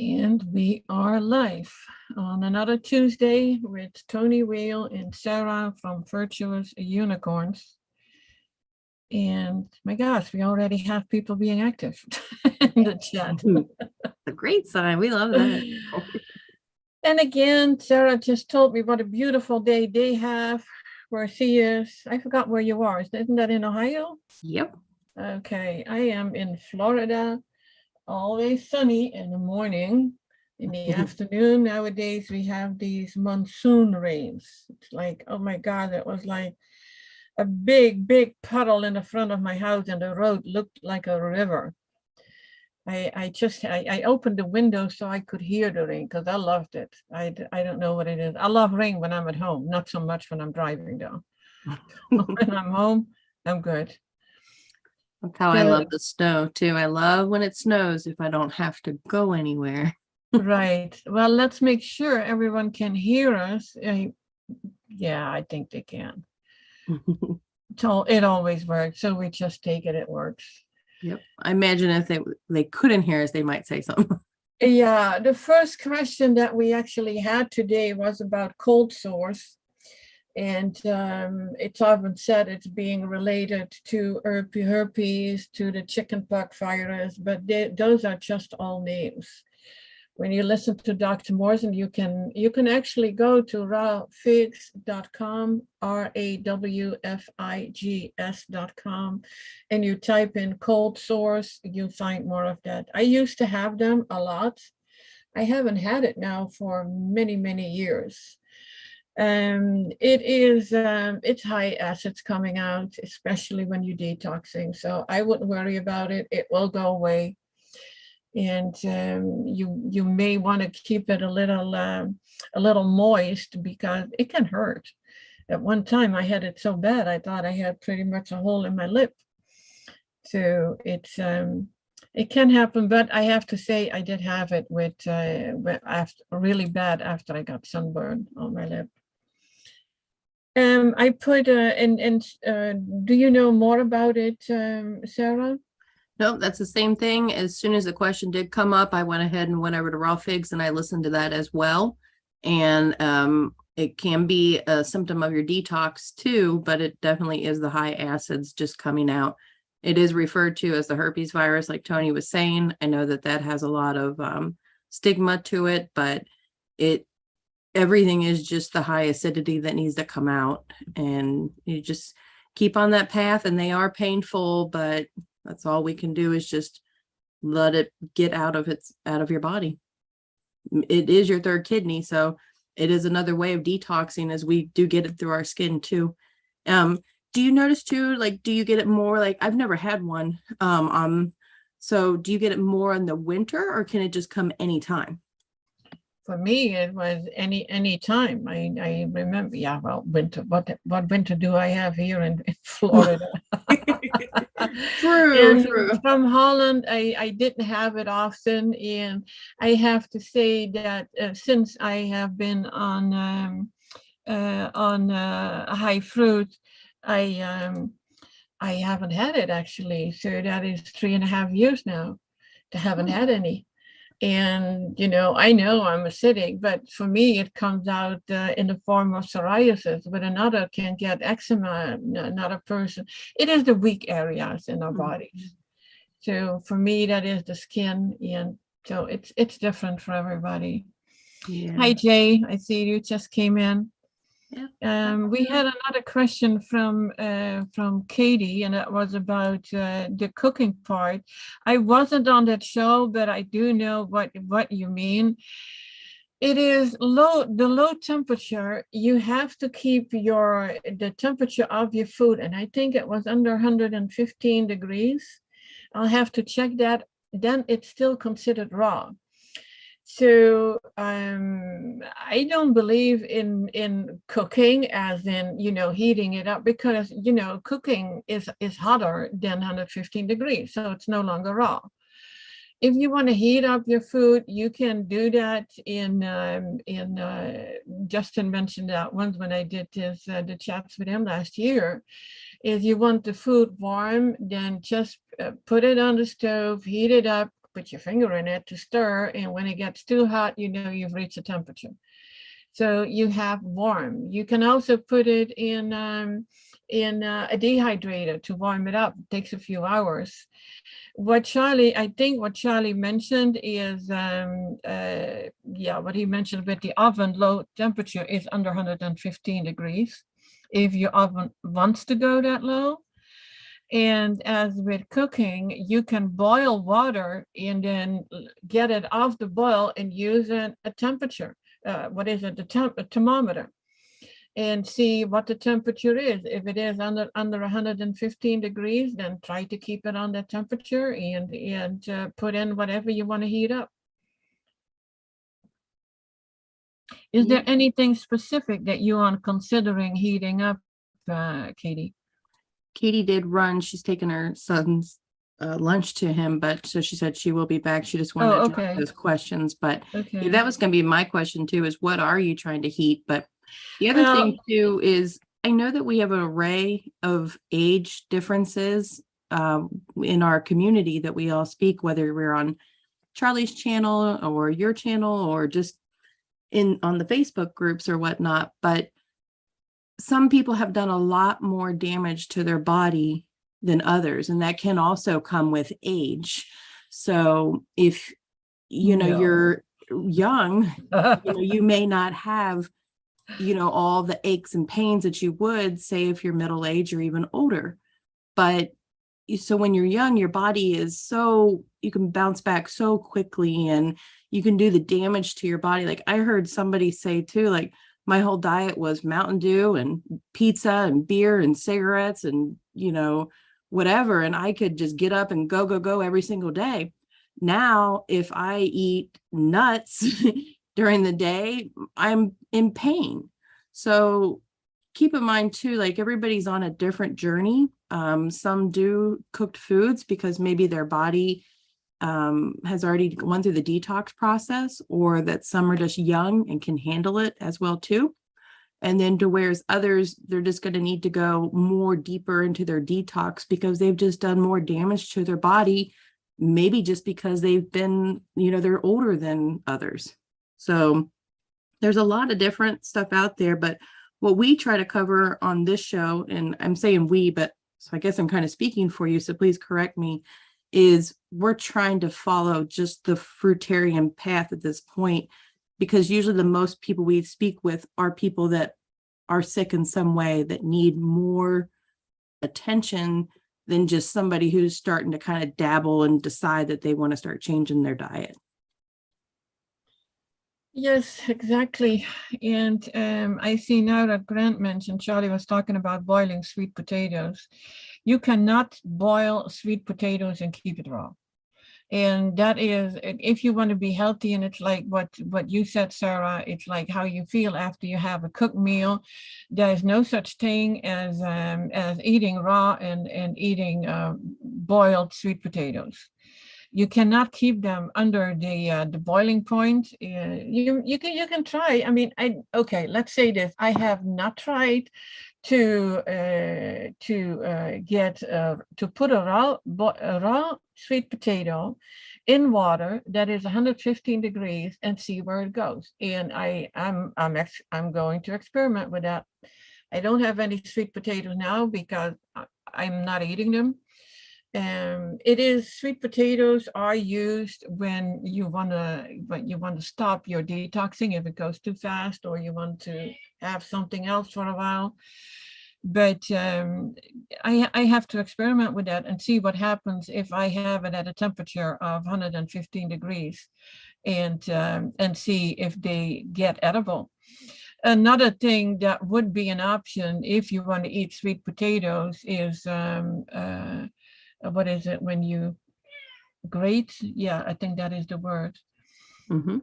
And we are live on another Tuesday with Toni Weel and Sarah from Virtuous Unicorns. And my gosh, we already have people being active in the chat. A great sign. We love that. And again, Sarah just told me what a beautiful day they have where she is. I forgot where you are. Isn't that in Ohio? Yep. Okay, I am in Florida. Always sunny in the morning. In the afternoon, nowadays, we have these monsoon rains. It's like, oh my God, it was like a big, big puddle in the front of my house, and the road looked like a river. I opened the window so I could hear the rain because I loved it. I don't know what it is. I love rain when I'm at home, not so much when I'm driving though. When I'm home, I'm good. That's how I love the snow too. I love when it snows if I don't have to go anywhere. Right. Well, let's make sure everyone can hear us. Yeah, I think they can. It always works. So we just take it works. Yep. I imagine if they couldn't hear us, they might say something. Yeah. The first question that we actually had today was about cold sores. And it's often said it's being related to herpes, to the chickenpox virus, but those are just all names. When you listen to Dr. Morse, and you can actually go to rawfigs.com, rawfigs.com, and you type in cold sores, you'll find more of that. I used to have them a lot. I haven't had it now for many, many years. It's high acids coming out, especially when you're detoxing. So I wouldn't worry about it. It will go away. And you may want to keep it a little moist because it can hurt. At one time I had it so bad I thought I had pretty much a hole in my lip. So it can happen, but I have to say I did have it with after really bad after I got sunburned on my lip. I put do you know more about it, Sarah? Nope, that's the same thing. As soon as the question did come up, I went ahead and went over to Raw Figs and I listened to that as well. And it can be a symptom of your detox too, but it definitely is the high acids just coming out. It is referred to as the herpes virus, like Toni was saying. I know that has a lot of stigma to it, but everything is just the high acidity that needs to come out. And you just keep on that path, and they are painful, but that's all we can do is just let it get out of your body. It is your third kidney, so it is another way of detoxing, as we do get it through our skin too. Do you notice too, like, do you get it more, like, I've never had one, so do you get it more in the winter, or can it just come anytime? For me, it was any time. I remember, yeah, well, winter. What winter do I have here in Florida? True. From Holland, I didn't have it often, and I have to say that since I have been on high fruit, I haven't had it actually. So that is 3.5 years now. I haven't had any. And, I know I'm acidic, but for me, it comes out in the form of psoriasis, but another can get eczema, another person. It is the weak areas in our bodies. So for me, that is the skin. And so it's different for everybody. Yeah. Hi, Jay. I see you just came in. Yeah. We had another question from Katie, and that was about the cooking part. I wasn't on that show, but I do know what you mean. It is the low temperature. You have to keep the temperature of your food, and I think it was under 115 degrees. I'll have to check that. Then it's still considered raw. So I don't believe in cooking as in, heating it up, because, cooking is hotter than 115 degrees. So it's no longer raw. If you want to heat up your food, you can do that Justin mentioned that once when I did the chats with him last year. If you want the food warm, then just put it on the stove, heat it up, put your finger in it to stir, and when it gets too hot, you know you've reached a temperature. So you have warm. You can also put it in a dehydrator to warm it up. It takes a few hours. I think what Charlie mentioned is, what he mentioned with the oven, low temperature is under 115 degrees. If your oven wants to go that low. And as with cooking, you can boil water and then get it off the boil and use a temperature. A thermometer, and see what the temperature is. If it is under 115 degrees, then try to keep it on that temperature and put in whatever you want to heat up. Is there anything specific that you are considering heating up, Katie? Katie did run. She's taken her son's lunch to him, but so she said she will be back. She just wanted to ask those questions. But that was going to be my question too, is what are you trying to heat? But the other thing too is I know that we have an array of age differences in our community that we all speak, whether we're on Charlie's channel or your channel or just on the Facebook groups or whatnot. But some people have done a lot more damage to their body than others, and that can also come with age. So if you're young, you may not have all the aches and pains that you would say if you're middle age or even older. But so when you're young, your body is you can bounce back so quickly and you can do the damage to your body. Like I heard somebody say too, like my whole diet was Mountain Dew and pizza and beer and cigarettes and whatever, and I could just get up and go every single day. Now, if I eat nuts during the day, I'm in pain. So keep in mind too, like everybody's on a different journey. Some do cooked foods because maybe their body has already gone through the detox process, or that some are just young and can handle it as well too. And then to whereas others, they're just going to need to go more deeper into their detox because they've just done more damage to their body, maybe just because they've been, they're older than others. So there's a lot of different stuff out there, but what we try to cover on this show, and I'm saying we, but so I guess I'm kind of speaking for you, so please correct me, is we're trying to follow just the fruitarian path at this point, because usually the most people we speak with are people that are sick in some way that need more attention than just somebody who's starting to kind of dabble and decide that they want to start changing their diet. Yes, exactly. And I see now that Grant mentioned, Charlie was talking about boiling sweet potatoes. You cannot boil sweet potatoes and keep it raw. And that is, if you want to be healthy, and it's like what you said, Sarah, it's like how you feel after you have a cooked meal. There's no such thing as eating raw and eating boiled sweet potatoes. You cannot keep them under the boiling point. You can try. I mean, let's say this. I have not tried to put a raw sweet potato in water that is 115 degrees and see where it goes. And I'm going to experiment with that. I don't have any sweet potatoes now because I'm not eating them. Sweet potatoes are used when you want to stop your detoxing if it goes too fast, or you want to have something else for a while. But I have to experiment with that and see what happens if I have it at a temperature of 115 degrees, and see if they get edible. Another thing that would be an option if you want to eat sweet potatoes is what is it when you grate? Yeah, I think that is the word. Mm-hmm.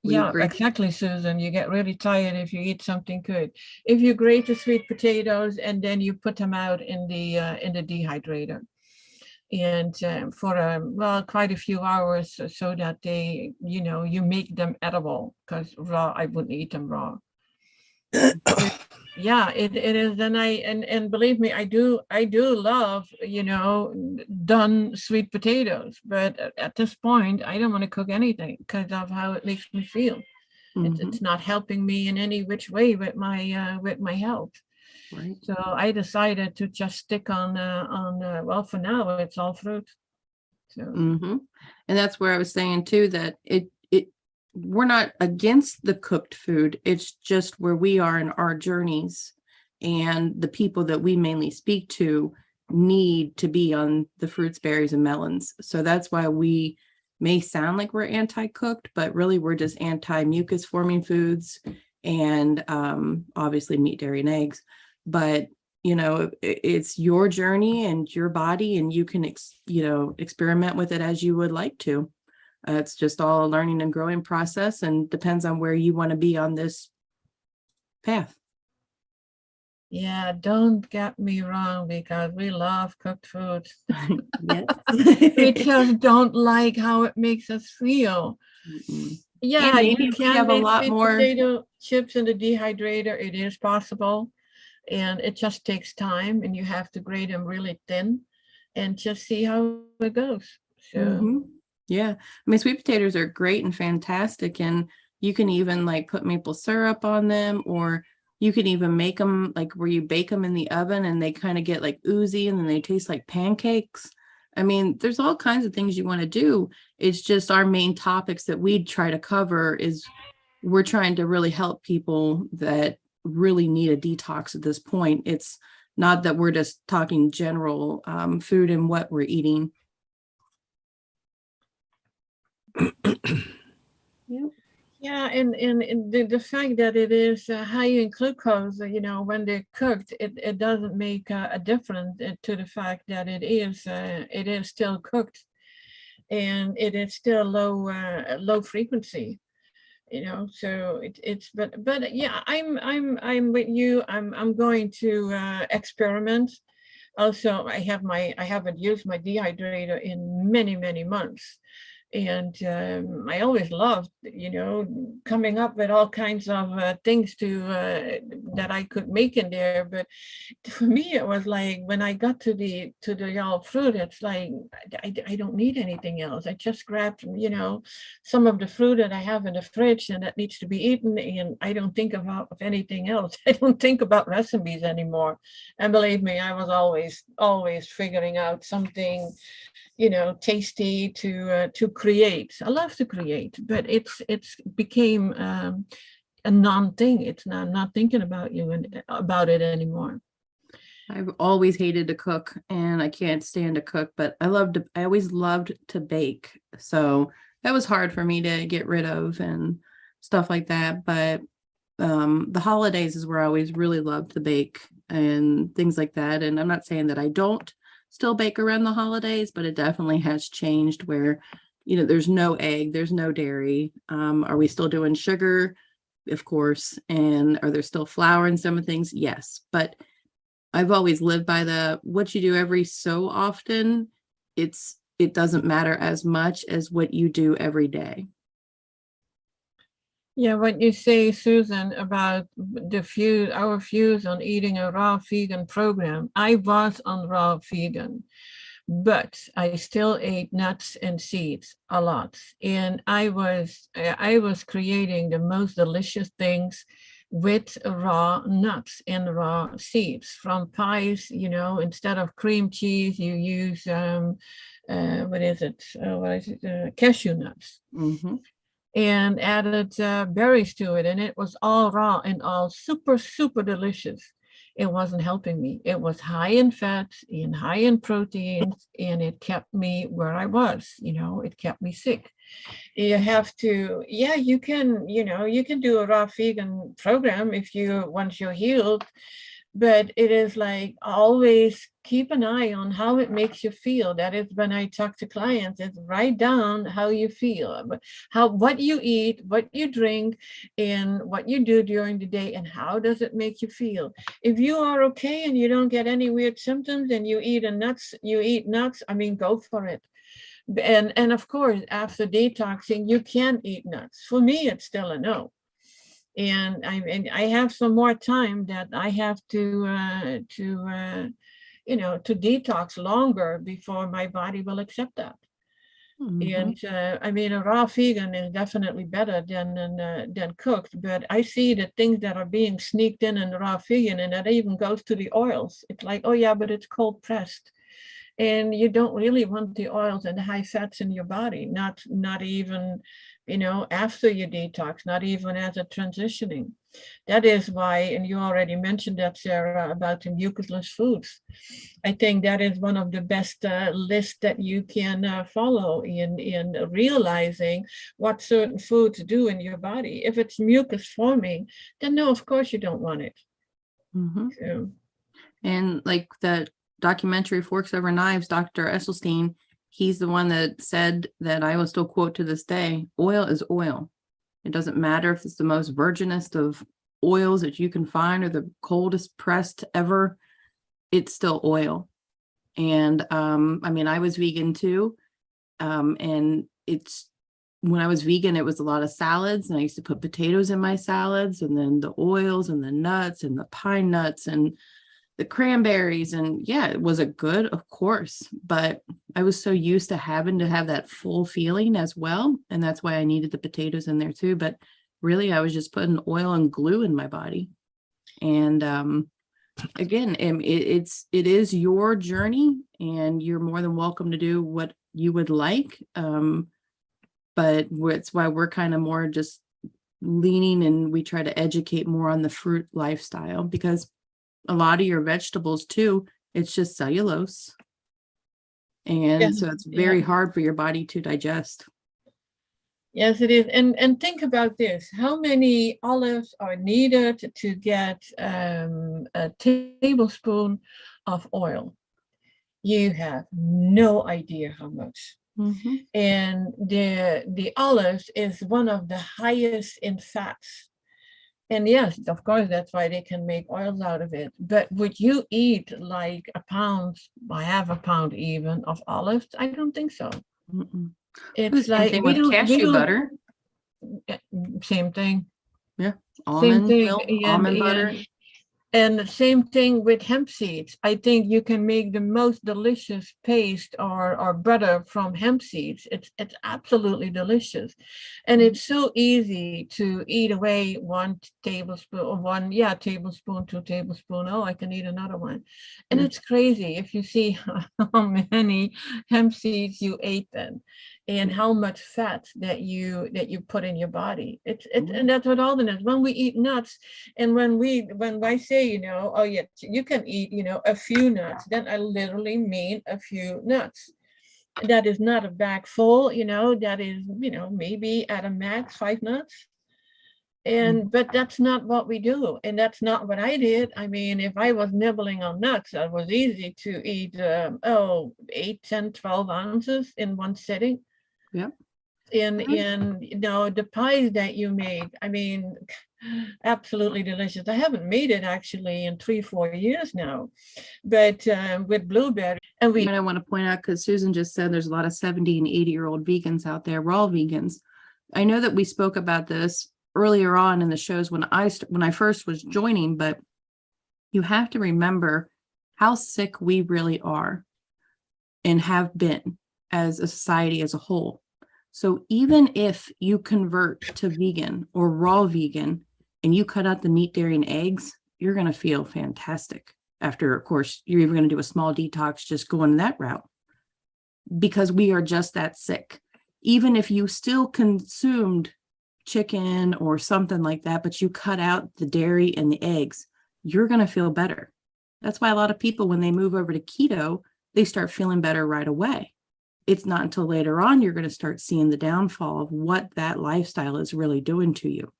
Yeah, exactly, Susan. You get really tired if you eat something good. If you grate the sweet potatoes and then you put them out in the dehydrator, and for quite a few hours, so that they, you make them edible. Because raw, I wouldn't eat them raw. Yeah, it is. And believe me, I do love, done sweet potatoes, but at this point I don't want to cook anything because of how it makes me feel. It's Mhm. not helping me in any which way with my health. Right. So I decided to just stick on well, for now it's all fruit. So hmm And that's where I was saying too that we're not against the cooked food. It's just where we are in our journeys, and the people that we mainly speak to need to be on the fruits, berries, and melons. So that's why we may sound like we're anti-cooked, but really we're just anti-mucus forming foods, and obviously meat, dairy, and eggs. But it's your journey and your body, and you can experiment with it as you would like to. It's just all a learning and growing process, and depends on where you want to be on this path. yeah, don't get me wrong, because we love cooked foods. Yes. We just don't like how it makes us feel. Mm-mm. And Yeah, maybe you we can have a make lot sweet more. potato chips in the dehydrator. It is possible. And it just takes time, and you have to grate them really thin and just see how it goes. So Mhm. Yeah. I mean, sweet potatoes are great and fantastic. And you can even like put maple syrup on them, or you can even make them like where you bake them in the oven and they kind of get like oozy and then they taste like pancakes. I mean, there's all kinds of things you want to do. It's just our main topics that we try to cover is we're trying to really help people that really need a detox at this point. It's not that we're just talking general food and what we're eating. Yep. yeah, and the fact that it is high in glucose, when they're cooked, it doesn't make a difference to the fact that it is still cooked, and it is still low frequency. So it's but yeah, I'm with you. I'm going to experiment. Also, I haven't used my dehydrator in many months, and I always loved, coming up with all kinds of things to that I could make in there. But for me, it was like when I got to the all fruit, it's like I don't need anything else. I just grabbed, some of the fruit that I have in the fridge and that needs to be eaten, and I don't think of anything else. I don't think about recipes anymore. And believe me, I was always figuring out something, tasty to create. I love to create, but it's became a non-thing. It's not, I'm not thinking about you and about it anymore. I've always hated to cook and I can't stand to cook, but I always loved to bake. So that was hard for me to get rid of and stuff like that. But the holidays is where I always really loved to bake and things like that. And I'm not saying that I don't still bake around the holidays, but it definitely has changed where, there's no egg, there's no dairy. Are we still doing sugar? Of course. And are there still flour in some of things? Yes. But I've always lived by the what you do every so often, it doesn't matter as much as what you do every day. Yeah, what you say, Susan, about our views on eating a raw vegan program. I was on raw vegan, but I still ate nuts and seeds a lot, and I was creating the most delicious things with raw nuts and raw seeds from pies. Instead of cream cheese, you use what is it? Cashew nuts, Mm-hmm. and added berries to it, and it was all raw and all super delicious. It wasn't helping me. It was high in fats and high in proteins, and it kept me where I was. It kept me sick. You have to, yeah, you can do a raw vegan program if you once you're healed, but it is like always keep an eye on how it makes you feel. That is when I talk to clients, it's write down how you feel, but what you eat, what you drink, and what you do during the day, and how does it make you feel. If you are okay and you don't get any weird symptoms and you eat nuts, I mean, go for it. And of course, after detoxing, you can eat nuts. For me, it's still a no. And I have some more time that I have to detox longer before my body will accept that. Mhm. And I mean, a raw vegan is definitely better than cooked. But I see the things that are being sneaked in the raw vegan, and that even goes to the oils. It's like, oh yeah, but it's cold pressed, and you don't really want the oils and the high fats in your body. Not even, after you detox. Not even as a transitioning. That is why, and you already mentioned that, Sarah, about the mucusless foods. I think that is one of the best lists that you can follow in realizing what certain foods do in your body. If it's mucus forming, then no, of course you don't want it. Mhm. So, And like the documentary Forks Over Knives, Dr. Esselstyn, he's the one that said that I will still quote to this day, oil is oil. It doesn't matter if it's the most virginest of oils that you can find or the coldest pressed ever, it's still oil. And I mean, I was vegan too. And it's when I was vegan, it was a lot of salads, and I used to put potatoes in my salads, and then the oils and the nuts and the pine nuts and the cranberries. And yeah, it was a good, of course, but I was so used to having to have that full feeling as well. And that's why I needed the potatoes in there too. But really, I was just putting oil and glue in my body. And again, it is your journey, and you're more than welcome to do what you would like. But it's why we're kind of more just leaning, and we try to educate more on the fruit lifestyle, because a lot of your vegetables too, it's just cellulose. yeah, And so it's yeah. very hard for your body to digest. Yes, it is. And think about this. How many olives are needed to get a tablespoon of oil? You have no idea how much. Mm-hmm. And the olives is one of the highest in fats. And yes, of course, that's why they can make oils out of it. But would you eat like a pound, or half a pound even, of olives? I don't think so. Mm-mm. The It's same like thing we with don't we cashew don't butter. same thing. Yeah. Same Almond thing. milk, And almond butter. and the same thing with hemp seeds. I think you can make the most delicious paste or butter from hemp seeds. It's absolutely delicious. And it's so easy to eat away 1 tablespoon or tablespoon, 2 tablespoons. Oh, I can eat another one. And Yeah. it's crazy if you see how many hemp seeds you ate then, and how much fat that you put in your body. And that's what all it is. When we eat nuts, and when I say, oh yeah, you can eat, a few nuts, then I literally mean a few nuts. That is not a bag full, that is, maybe at a max 5 nuts. But that's not what we do. And that's not what I did. I mean, if I was nibbling on nuts, that was easy to eat, 8, 10, 12 ounces in one sitting. Yep. And the pies that you made, I mean, absolutely delicious. I haven't made it actually in 3-4 years now, but with blueberry. And we And I want to point out, because Susan just said there's a lot of 70 and 80-year-old vegans out there, raw vegans. I know that we spoke about this earlier on in the shows when I first was joining, but you have to remember how sick we really are and have been as a society as a whole. So even if you convert to vegan or raw vegan and you cut out the meat, dairy, and eggs, you're going to feel fantastic. After, of course, you're even going to do a small detox just going that route, because we are just that sick. Even if you still consumed chicken or something like that, but you cut out the dairy and the eggs, you're going to feel better. That's why a lot of people, when they move over to keto, they start feeling better right away. It's not until later on you're going to start seeing the downfall of what that lifestyle is really doing to you.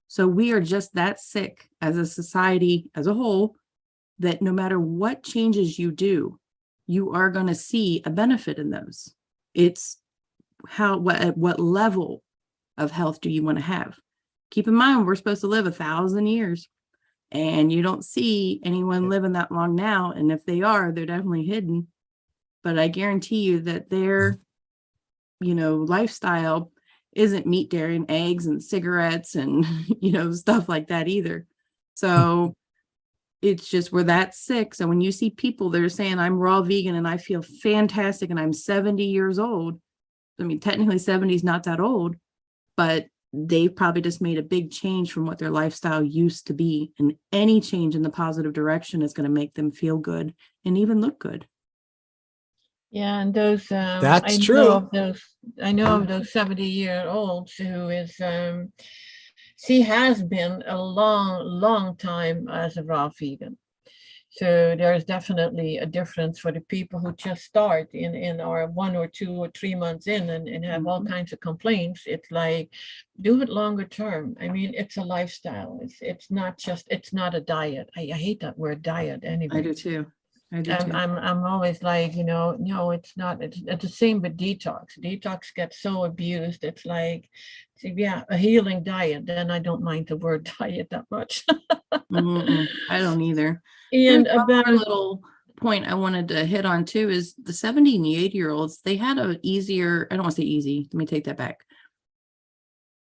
So we are just that sick as a society as a whole, that no matter what changes you do, you are going to see a benefit in those. It's at what level of health do you want to have? Keep in mind, we're supposed to live 1,000 years, and you don't see anyone living that long now. And if they are, they're definitely hidden. But I guarantee you that their, lifestyle isn't meat, dairy, and eggs and cigarettes and, stuff like that either. So it's just, we're that sick. So when you see people that are saying I'm raw vegan and I feel fantastic and I'm 70 years old, I mean, technically 70 is not that old, but they've probably just made a big change from what their lifestyle used to be. And any change in the positive direction is going to make them feel good and even look good. Yeah, and those That's I know true. of those 70-year-olds who is she has been a long time as a raw vegan. So there's definitely a difference for the people who just start in or 1 or 2 or 3 months in and have all kinds of complaints. It's like, do it longer term. I mean, it's a lifestyle. It's not a diet. I hate that word diet anyway. I do too. I'm always like, no, it's not. It's the same with detox. Detox gets so abused. It's like, yeah, a healing diet. Then I don't mind the word diet that much. I don't either. And There's about one little point I wanted to hit on too is the 70 and 80-year-olds, they had a easier, I don't want to say easy, let me take that back.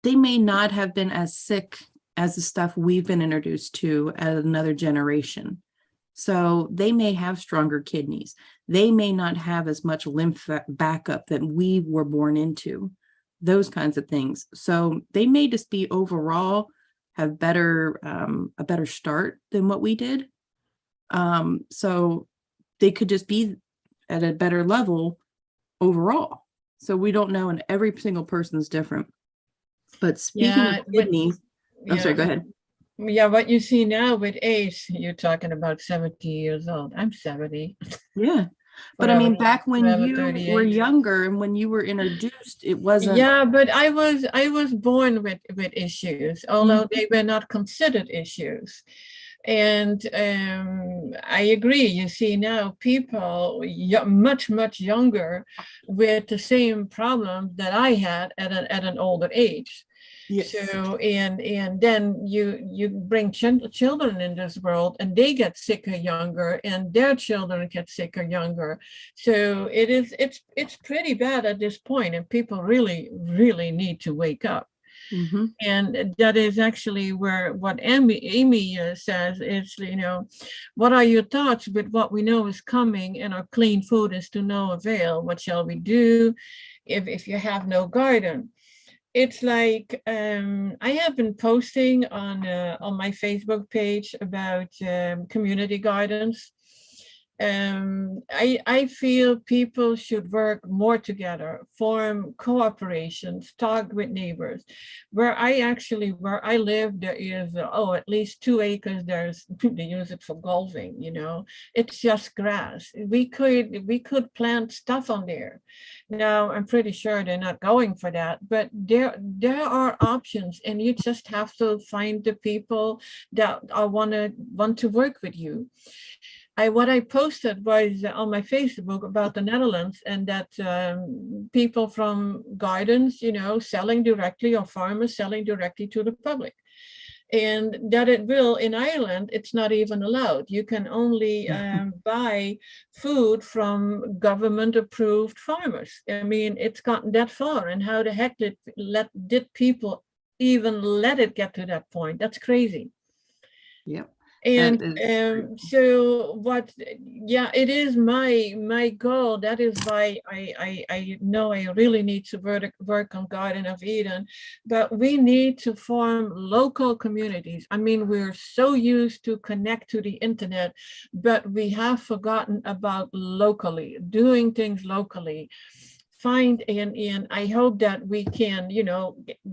They may not have been as sick as the stuff we've been introduced to as another generation. So they may have stronger kidneys. They may not have as much lymph backup that we were born into, those kinds of things. So they may just be overall have a better start than what we did. So they could just be at a better level overall. So we don't know, and every single person's different. But speaking of kidneys, I'm sorry, go ahead. Yeah, what you see now with age, you're talking about 70 years old. I'm 70. Yeah. But I mean, back when you were younger and when you were introduced, it wasn't. Yeah, but I was born with issues, although they were not considered issues. And I agree. You see now people much younger with the same problem that I had at an older age. Yes. So and then you bring children in this world and they get sicker younger and their children get sicker younger. So it's pretty bad at this point, and people really need to wake up. Mm-hmm. And that is actually where what Amy says is, what are your thoughts with what we know is coming and our clean food is to no avail? What shall we do if you have no garden? It's like I have been posting on my Facebook page about community gardens. I feel people should work more together, form cooperations, talk with neighbors. Where I live, there is at least 2 acres. They use it for golfing. It's just grass. We could plant stuff on there. Now I'm pretty sure they're not going for that, but there are options, and you just have to find the people that want to work with you. What I posted was on my Facebook about the Netherlands, and that people from gardens, selling directly, or farmers selling directly to the public. And that in Ireland, it's not even allowed. You can only buy food from government-approved farmers. I mean, it's gotten that far. And how the heck did people even let it get to that point? That's crazy. Yeah. And so it is my goal. That is why I know I really need to work on Garden of Eden, but we need to form local communities. I mean, we're so used to connect to the internet, but we have forgotten about doing things locally. And I hope that we can,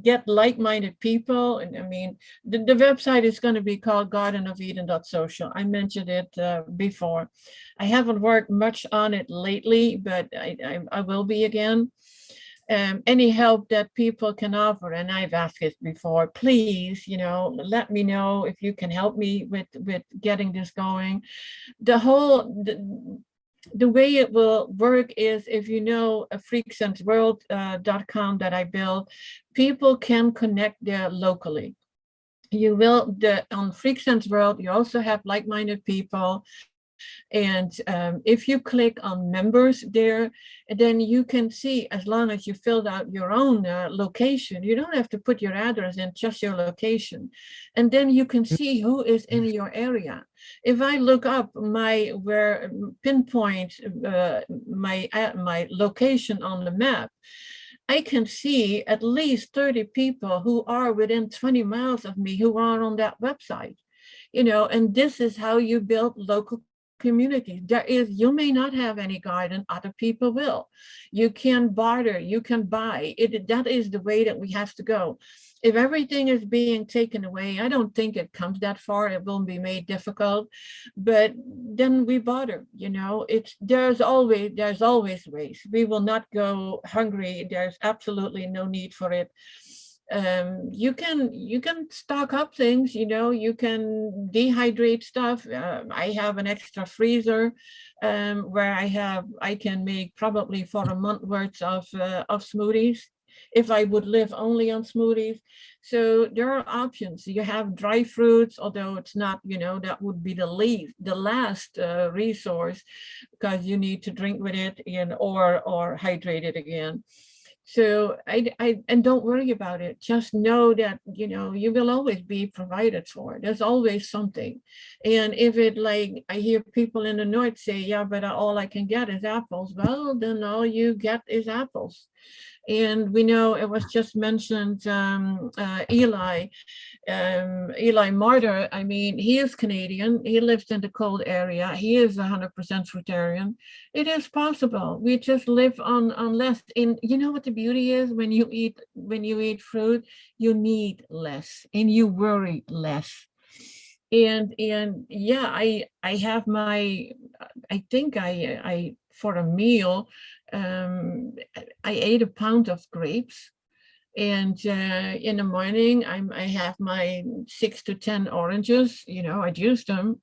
get like-minded people. And I mean, the website is going to be called gardenofeden.social. I mentioned it before. I haven't worked much on it lately, but I will be again. Any help that people can offer, and I've asked it before, please, let me know if you can help me with getting this going. The way it will work is, if a freaksenseworld.com that I built, people can connect there locally. On Freak Sense World, you also have like-minded people. And if you click on members there, then you can see, as long as you filled out your own location, you don't have to put your address in, just your location. And then you can see who is in your area. If I look up pinpoint my location on the map, I can see at least 30 people who are within 20 miles of me who are on that website. And this is how you build local community. You may not have any garden, other people will. You can barter, you can buy it. That is the way that we have to go. If everything is being taken away, I don't think it comes that far. It will be made difficult, but then we barter. There's always ways. We will not go hungry. There's absolutely no need for it. You can stock up things. You can dehydrate stuff. I have an extra freezer where I can make probably for a month worth of smoothies if I would live only on smoothies. So there are options. You have dry fruits, although it's not, that would be the last resource, because you need to drink with it or hydrate it again. So and don't worry about it. Just know that, you will always be provided for. There's always something. And if I hear people in the north say, yeah, but all I can get is apples. Well, then all you get is apples. And we know it was just mentioned, Eli Martyr. I mean, he is Canadian. He lives in the cold area. He is 100% fruitarian. It is possible. We just live on less. And you know what the beauty is? When you eat fruit, you need less and you worry less. And yeah, I have I think I for a meal, I ate a pound of grapes. And in the morning, I have my 6 to 10 oranges. I juiced them.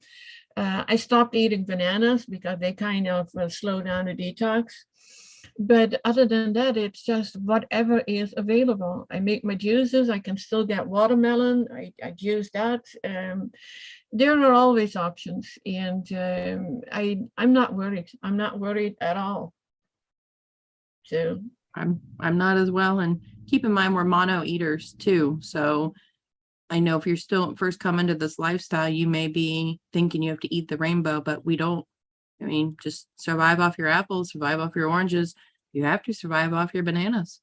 I stopped eating bananas because they kind of slow down the detox. But other than that, it's just whatever is available. I make my juices. I can still get watermelon. I juice that. There are always options, and I'm not worried. I'm not worried at all. So I'm not as well. And keep in mind, we're mono eaters too. So I know if you're still first coming to this lifestyle, you may be thinking you have to eat the rainbow, but we don't. I mean, just survive off your apples, survive off your oranges. You have to survive off your bananas.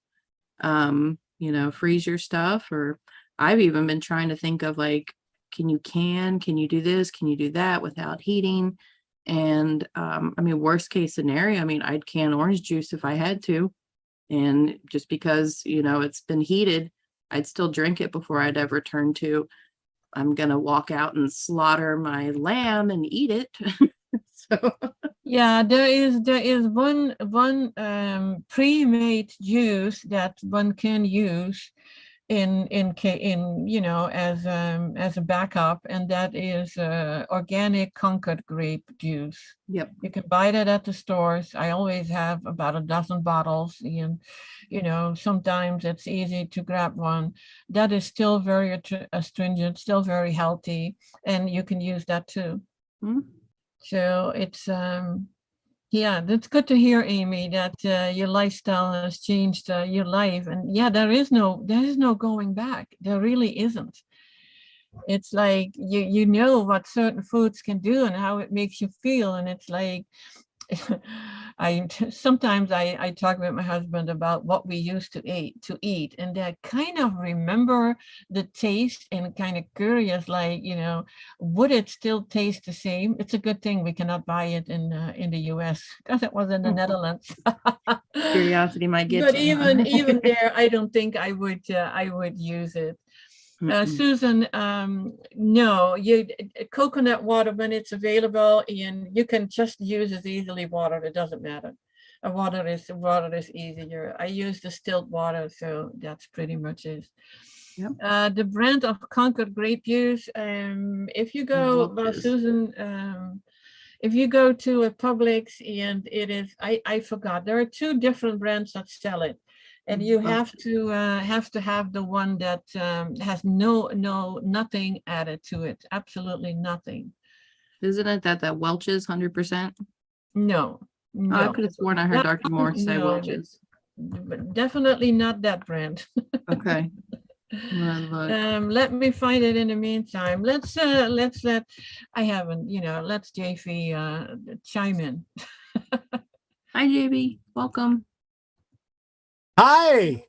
Freeze your stuff. Or I've even been trying to think of can you do this? Can you do that without heating? And worst case scenario, I'd can orange juice if I had to. And just because, it's been heated, I'd still drink it before I'd ever turn to, I'm going to walk out and slaughter my lamb and eat it. So yeah, there is one pre-made juice that one can use in as a backup, and that is organic Concord grape juice. Yep. You can buy that at the stores. I always have about a dozen bottles, and sometimes it's easy to grab one. That is still very astringent, still very healthy, and you can use that too. Mm-hmm. So it's yeah, that's good to hear, Amy, that your lifestyle has changed your life. And yeah, there is no going back. There really isn't. It's like you know what certain foods can do and how it makes you feel. And it's like sometimes I talk with my husband about what we used to eat, and I kind of remember the taste and kind of curious, would it still taste the same? It's a good thing we cannot buy it in the US, because it was in the Netherlands. Curiosity might get but you. even there, I don't think I would use it. Susan, no, coconut water, when it's available, and you can just use as easily water. It doesn't matter. Water is easier. I use distilled water, so that's pretty much it. Yep. The brand of Concord grape juice. If you go, Susan, if you go to a Publix, and it is, I forgot. There are two different brands that sell it. And you have to have the one that has nothing added to it, absolutely nothing. Isn't it that Welch's 100%? No, Oh, I no, could have sworn I heard that Dr. one, Morse say no, Welch's. definitely not that brand. Okay. I'm gonna look. Let me find it in the meantime. Let's let I haven't, let's JV chime in. Hi, JB. Welcome. Hi.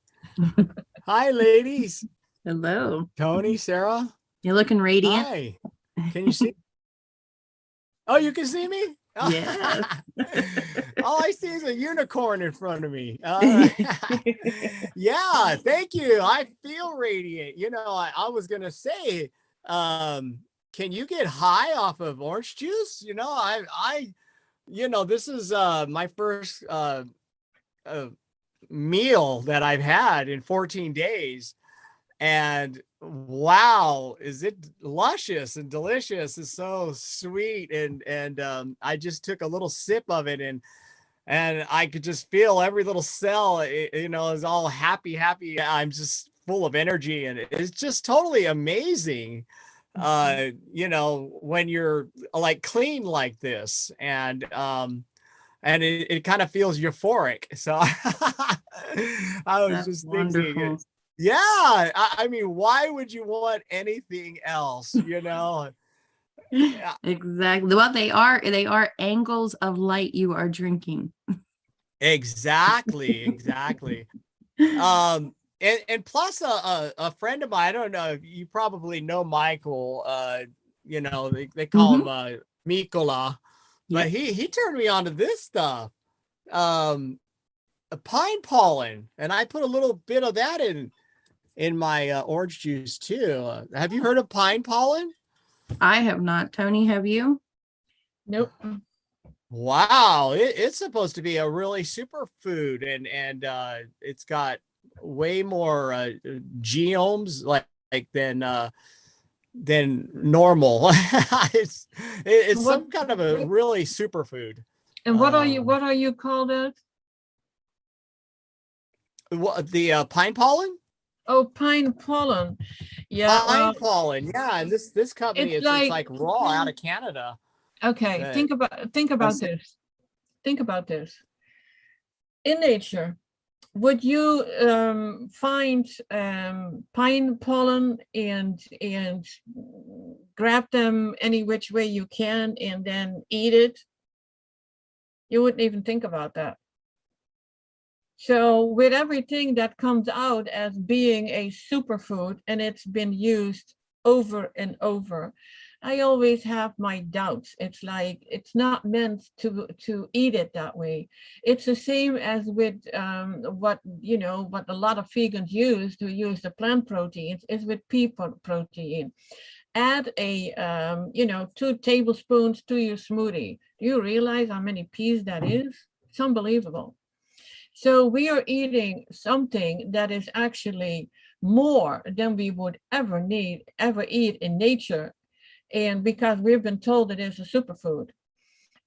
Hi, ladies. Hello. Tony, Sarah. You're looking radiant. Hi. Can you see? Oh, you can see me? Yes. All I see is a unicorn in front of me. Yeah, thank you. I feel radiant. I was going to say, can you get high off of orange juice? This is my first meal that I've had in 14 days. And wow, is it luscious and delicious. It's so sweet. And I just took a little sip of it, and I could just feel every little cell, is all happy. I'm just full of energy, and it's just totally amazing. When you're like clean like this, and it kind of feels euphoric. So I was That's just wonderful. thinking, yeah, I mean, why would you want anything else? Exactly. Well, they are angles of light you are drinking. Exactly. And plus a friend of mine, I don't know if you probably know Michael, they call him Mikola, but he turned me on to this stuff. A pine pollen, and I put a little bit of that in my orange juice too. Have you heard of pine pollen? I have not. Tony, have you? Nope. Wow, it's supposed to be a really superfood, and it's got way more genomes like than normal. It's What some kind of a really superfood. and what are you called as? What, the pine pollen? Oh, pine pollen. Yeah, Pine pollen, yeah. And this company, it's it's like raw out of Canada. okay. Think about this. Think about this. In nature, would you find pine pollen and grab them any which way you can and then eat it? You wouldn't even think about that. So with everything that comes out as being a superfood and it's been used over and over, I always have my doubts. It's like it's not meant to eat it that way. It's the same as with what a lot of vegans use to use the plant proteins is with pea protein. Add a 2 tablespoons to your smoothie. Do you realize how many peas that is? It's unbelievable. So we are eating something that is actually more than we would ever eat in nature. And because we've been told it is a superfood.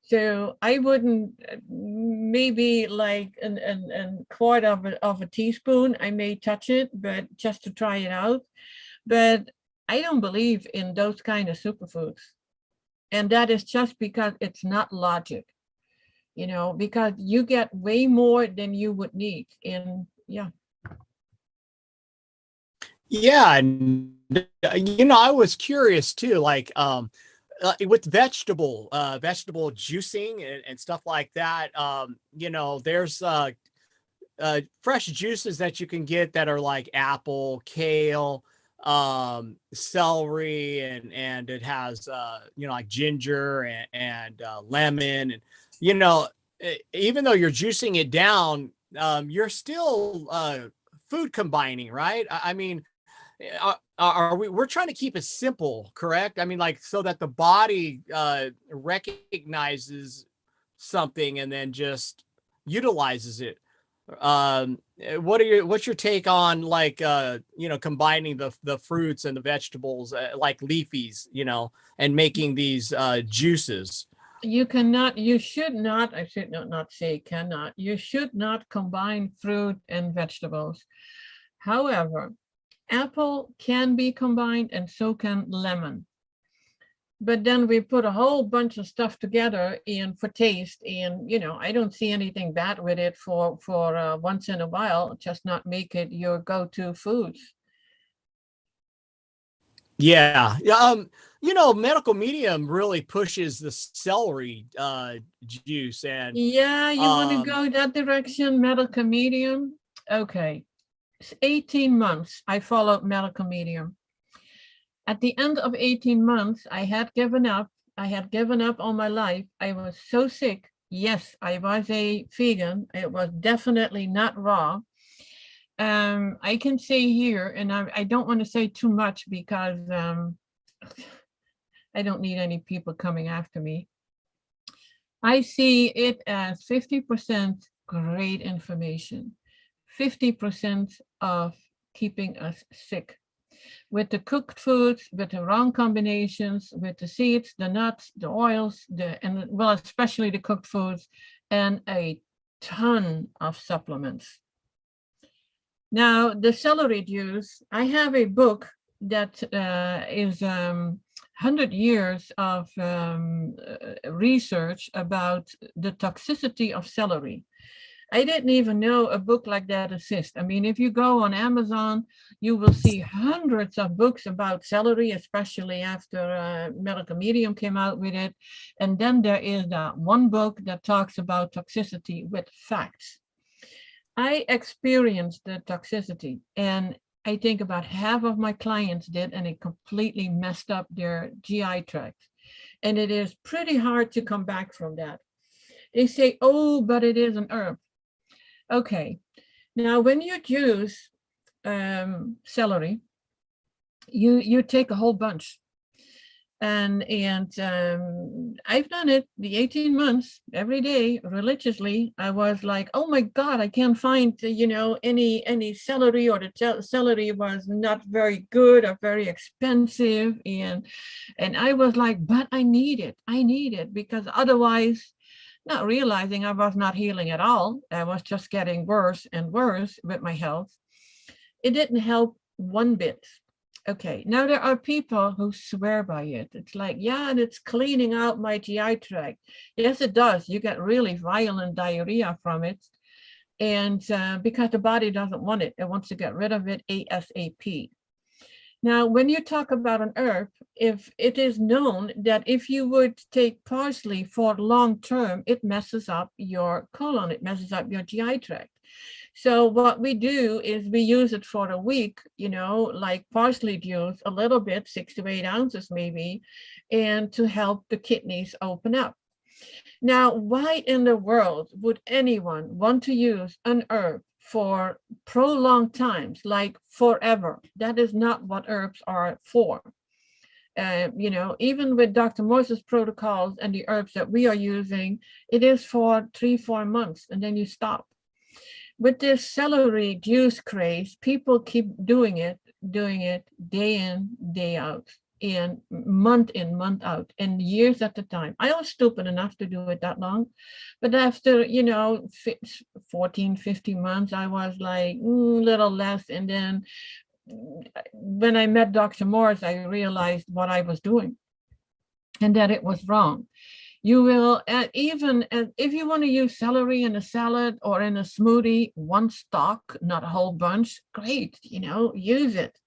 So I wouldn't, maybe like a quart of a teaspoon, I may touch it, but just to try it out. But I don't believe in those kind of superfoods. And that is just because it's not logic. Because you get way more than you would need. And yeah. Yeah, and I was curious too, like with vegetable juicing and stuff like that. There's fresh juices that you can get that are like apple, kale, celery, and it has like ginger and lemon, and even though you're juicing it down, you're still food combining, right? I mean, we're trying to keep it simple, correct? I mean, like, so that the body recognizes something and then just utilizes it. What's your take on, like, combining the fruits and the vegetables, like leafies, and making these juices? You should not, I should not say cannot, you should not combine fruit and vegetables. However, apple can be combined and so can lemon. but then we put a whole bunch of stuff together and for taste, and I don't see anything bad with it for once in a while. Just not make it your go-to foods. Yeah. Yeah. Medical medium really pushes the celery juice, and Yeah, you want to um go that direction, medical medium? Okay. It's 18 months I followed medical medium. At the end of 18 months, I had given up. I had given up on my life. I was so sick. Yes, I was a vegan. It was definitely not raw. I can say here, and I don't want to say too much because I don't need any people coming after me. I see it as 50% great information, 50% of keeping us sick. With the cooked foods, with the wrong combinations, with the seeds, the nuts, the oils, especially the cooked foods, and a ton of supplements. Now, the celery juice, I have a book that is 100 years of research about the toxicity of celery. I didn't even know a book like that exists. I mean, if you go on Amazon, you will see hundreds of books about celery, especially after Medical Medium came out with it. And then there is that one book that talks about toxicity with facts. I experienced the toxicity, and I think about half of my clients did, and it completely messed up their GI tract. And it is pretty hard to come back from that. They say, oh, but it is an herb. Okay, now when you juice celery, you take a whole bunch, and I've done it the 18 months every day religiously. I was like, oh my God, I can't find any celery, or the celery was not very good or very expensive, and I was like, but I need it because otherwise, not realizing I was not healing at all. I was just getting worse and worse with my health. It didn't help one bit. Okay, now there are people who swear by it. It's like, yeah, and it's cleaning out my GI tract. Yes, it does. You get really violent diarrhea from it. And because the body doesn't want it, it wants to get rid of it ASAP. Now, when you talk about an herb, if it is known that if you would take parsley for long term, it messes up your colon, it messes up your GI tract. So what we do is we use it for a week, like parsley juice, a little bit, 6 to 8 ounces maybe, and to help the kidneys open up. Now, why in the world would anyone want to use an herb for prolonged times, like forever? That is not what herbs are for. Even with Dr. Morse's protocols and the herbs that we are using, it is for 3-4 months, and then you stop. With this celery juice craze, people keep doing it day in, day out, and month in, month out, and years at a time. I was stupid enough to do it that long, but after 14, 15 months, I was like a little less. And then when I met Dr. Morse, I realized what I was doing and that it was wrong. You will, even if you want to use celery in a salad or in a smoothie, one stalk, not a whole bunch, great, use it,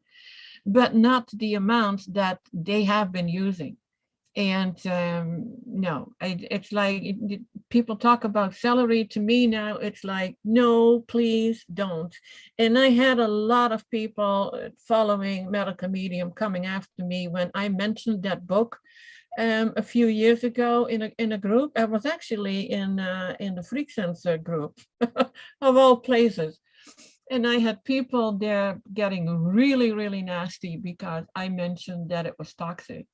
but not the amounts that they have been using. And no, it's like people talk about celery. To me now, it's like, no, please don't. And I had a lot of people following Medical Medium coming after me when I mentioned that book a few years ago in a group. I was actually in the Freak Sensor group of all places. And I had people there getting really, really nasty because I mentioned that it was toxic.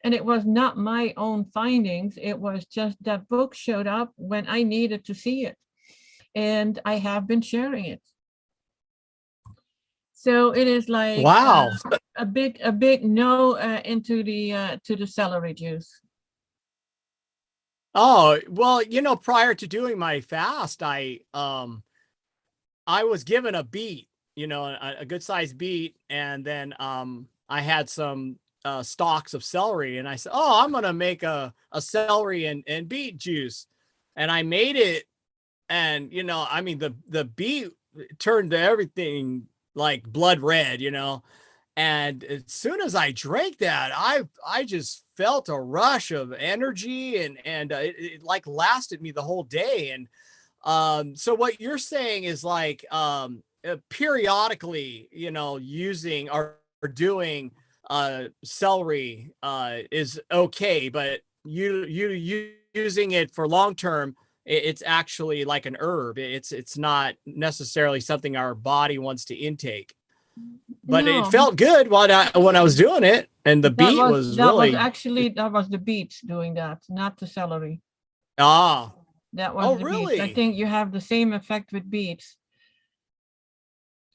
And it was not my own findings. It was just that book showed up when I needed to see it. And I have been sharing it. So it is like wow. a big no into the celery juice. Oh, well, prior to doing my fast, I was given a beet, a good sized beet, and then I had some stalks of celery, and I said, oh, I'm going to make a celery and beet juice. And I made it. And, I mean, the beet turned to everything like blood red, and as soon as I drank that, I just felt a rush of energy, and it like lasted me the whole day. And so what you're saying is like periodically, using or doing celery is okay, but you using it for long term, it's actually like an herb. It's not necessarily something our body wants to intake. But it No, felt good when I was doing it, and the beet was that was really actually that was the beets doing that, not the celery. ah. That was Oh, the beets. I really? think you have the same effect with beets.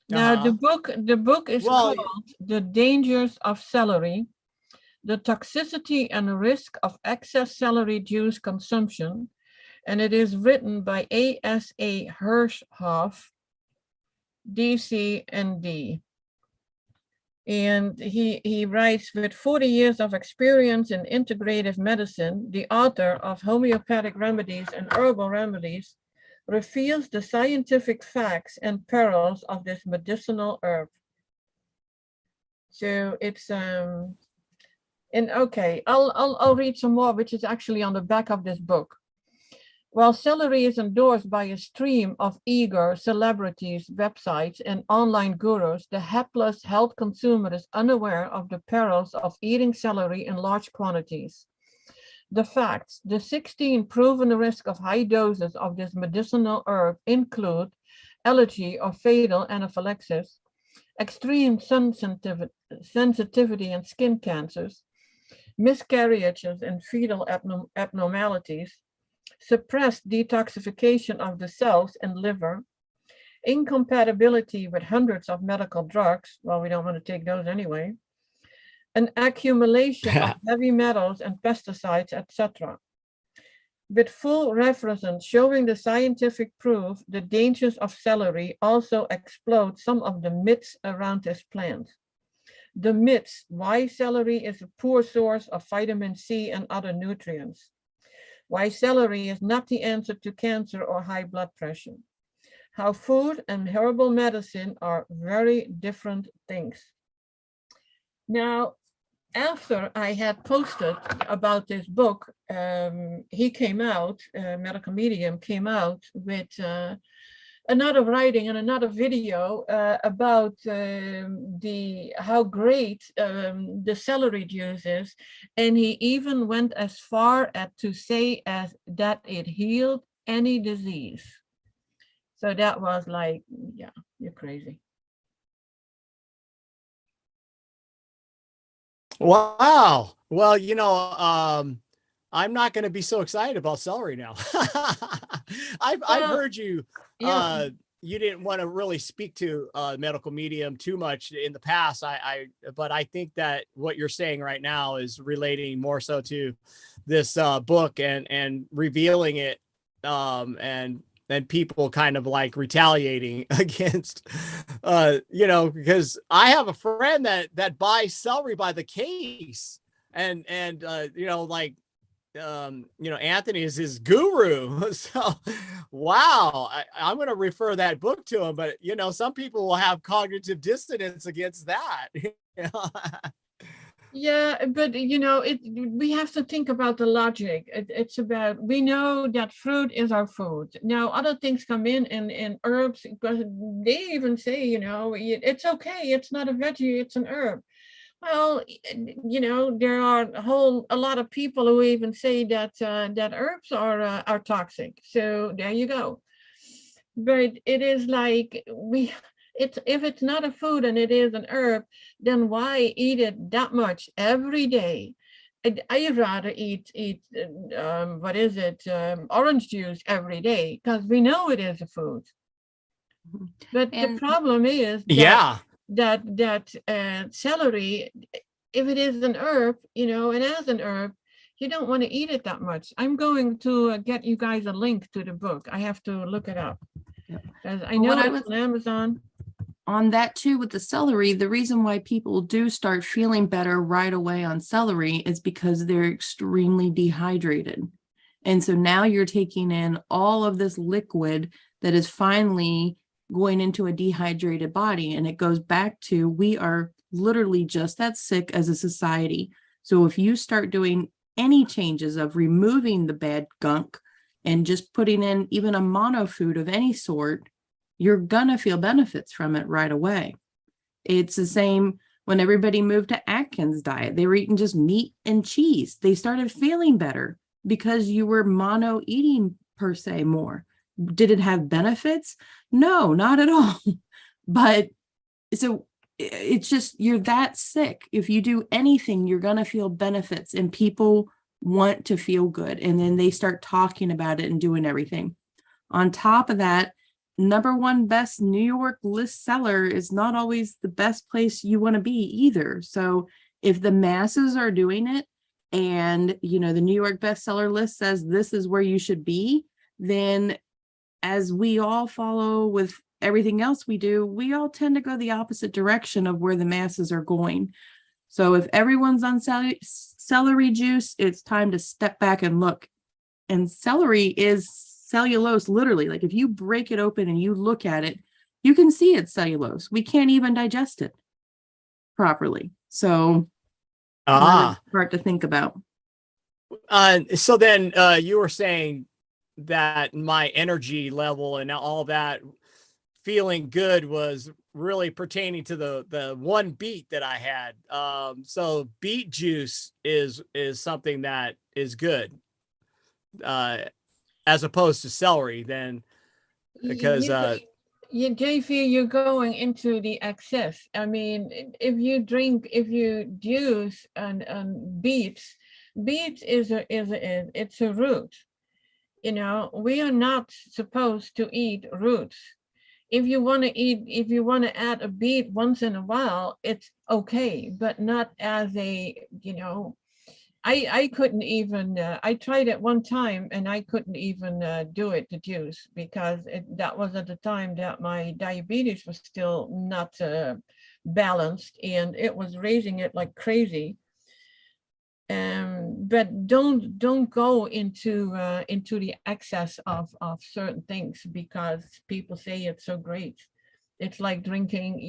Now Uh-huh. the book is Well, called The Dangers of Celery, the Toxicity and Risk of Excess Celery Juice Consumption, and it is written by A.S.A. Hirschhoff, D.C.N.D. And he writes, with 40 years of experience in integrative medicine, the author of Homeopathic Remedies and Herbal Remedies reveals the scientific facts and perils of this medicinal herb. So it's and okay, I'll read some more, which is actually on the back of this book. While celery is endorsed by a stream of eager celebrities, websites, and online gurus, the hapless health consumer is unaware of the perils of eating celery in large quantities. The facts: the 16 proven risks of high doses of this medicinal herb include allergy or fatal anaphylaxis, extreme sun sensitivity and skin cancers, miscarriages and fetal abnormalities, suppressed detoxification of the cells and liver, incompatibility with hundreds of medical drugs, well, we don't want to take those anyway, an accumulation of heavy metals and pesticides, etc. With full reference showing the scientific proof, the dangers of celery also explode some of the myths around this plant. The myths: why celery is a poor source of vitamin C and other nutrients. Why celery is not the answer to cancer or high blood pressure. How food and herbal medicine are very different things. Now, after I had posted about this book, he came out, Medical Medium came out with another writing and another video about how great the celery juice is, and he even went as far as to say as that it healed any disease. So that was like, yeah, you're crazy. wow. Well, I'm not going to be so excited about celery now. I've heard you. Yeah. You didn't want to really speak to Medical Medium too much in the past. But I think that what you're saying right now is relating more so to this book and revealing it, and people kind of like retaliating against, because I have a friend that buys celery by the case, and like, Anthony is his guru. So, wow, I'm going to refer that book to him. But, some people will have cognitive dissonance against that. Yeah, but we have to think about the logic. It's about, we know that fruit is our food. Now other things come in herbs, because they even say, it's okay, it's not a veggie, it's an herb. Well, there are a lot of people who even say that that herbs are toxic. So there you go. But it is like if it's not a food and it is an herb, then why eat it that much every day? I'd rather eat what is it, orange juice every day, because we know it is a food. But the problem is that Yeah. that celery, if it is an herb, and as an herb, you don't want to eat it that much. I'm going to get you guys a link to the book. I have to look it up, because I know it's on Amazon. on that too, with the celery, the reason why people do start feeling better right away on celery is because they're extremely dehydrated. And so now you're taking in all of this liquid that is finally going into a dehydrated body. And it goes back to, we are literally just that sick as a society. So if you start doing any changes of removing the bad gunk and just putting in even a mono food of any sort, you're gonna feel benefits from it right away. It's the same when everybody moved to Atkins diet. They were eating just meat and cheese. They started feeling better because you were mono eating per se more. Did it have benefits? No, not at all. But so it's just, you're that sick. If you do anything, you're gonna feel benefits, and people want to feel good. And then they start talking about it and doing everything. On top of that, #1 best New York list seller is not always the best place you want to be either. So if the masses are doing it, and the New York bestseller list says this is where you should be, then as we all follow with everything else we do, we all tend to go the opposite direction of where the masses are going. So if everyone's on celery juice, it's time to step back and look. And celery is cellulose, literally. Like if you break it open and you look at it, you can see it's cellulose. We can't even digest it properly. So another part to think about. So then you were saying that my energy level and all that feeling good was really pertaining to the one beet that I had. So beet juice is something that is good. As opposed to celery, then, because JV, you're going into the excess. I mean, if you juice and beets is it's a root. We are not supposed to eat roots. If you want to add a beet once in a while, it's okay, but not as I couldn't even, I tried it one time and I couldn't even do it, the juice, because that was at the time that my diabetes was still not balanced, and it was raising it like crazy. But don't go into the excess of certain things because people say it's so great. It's like drinking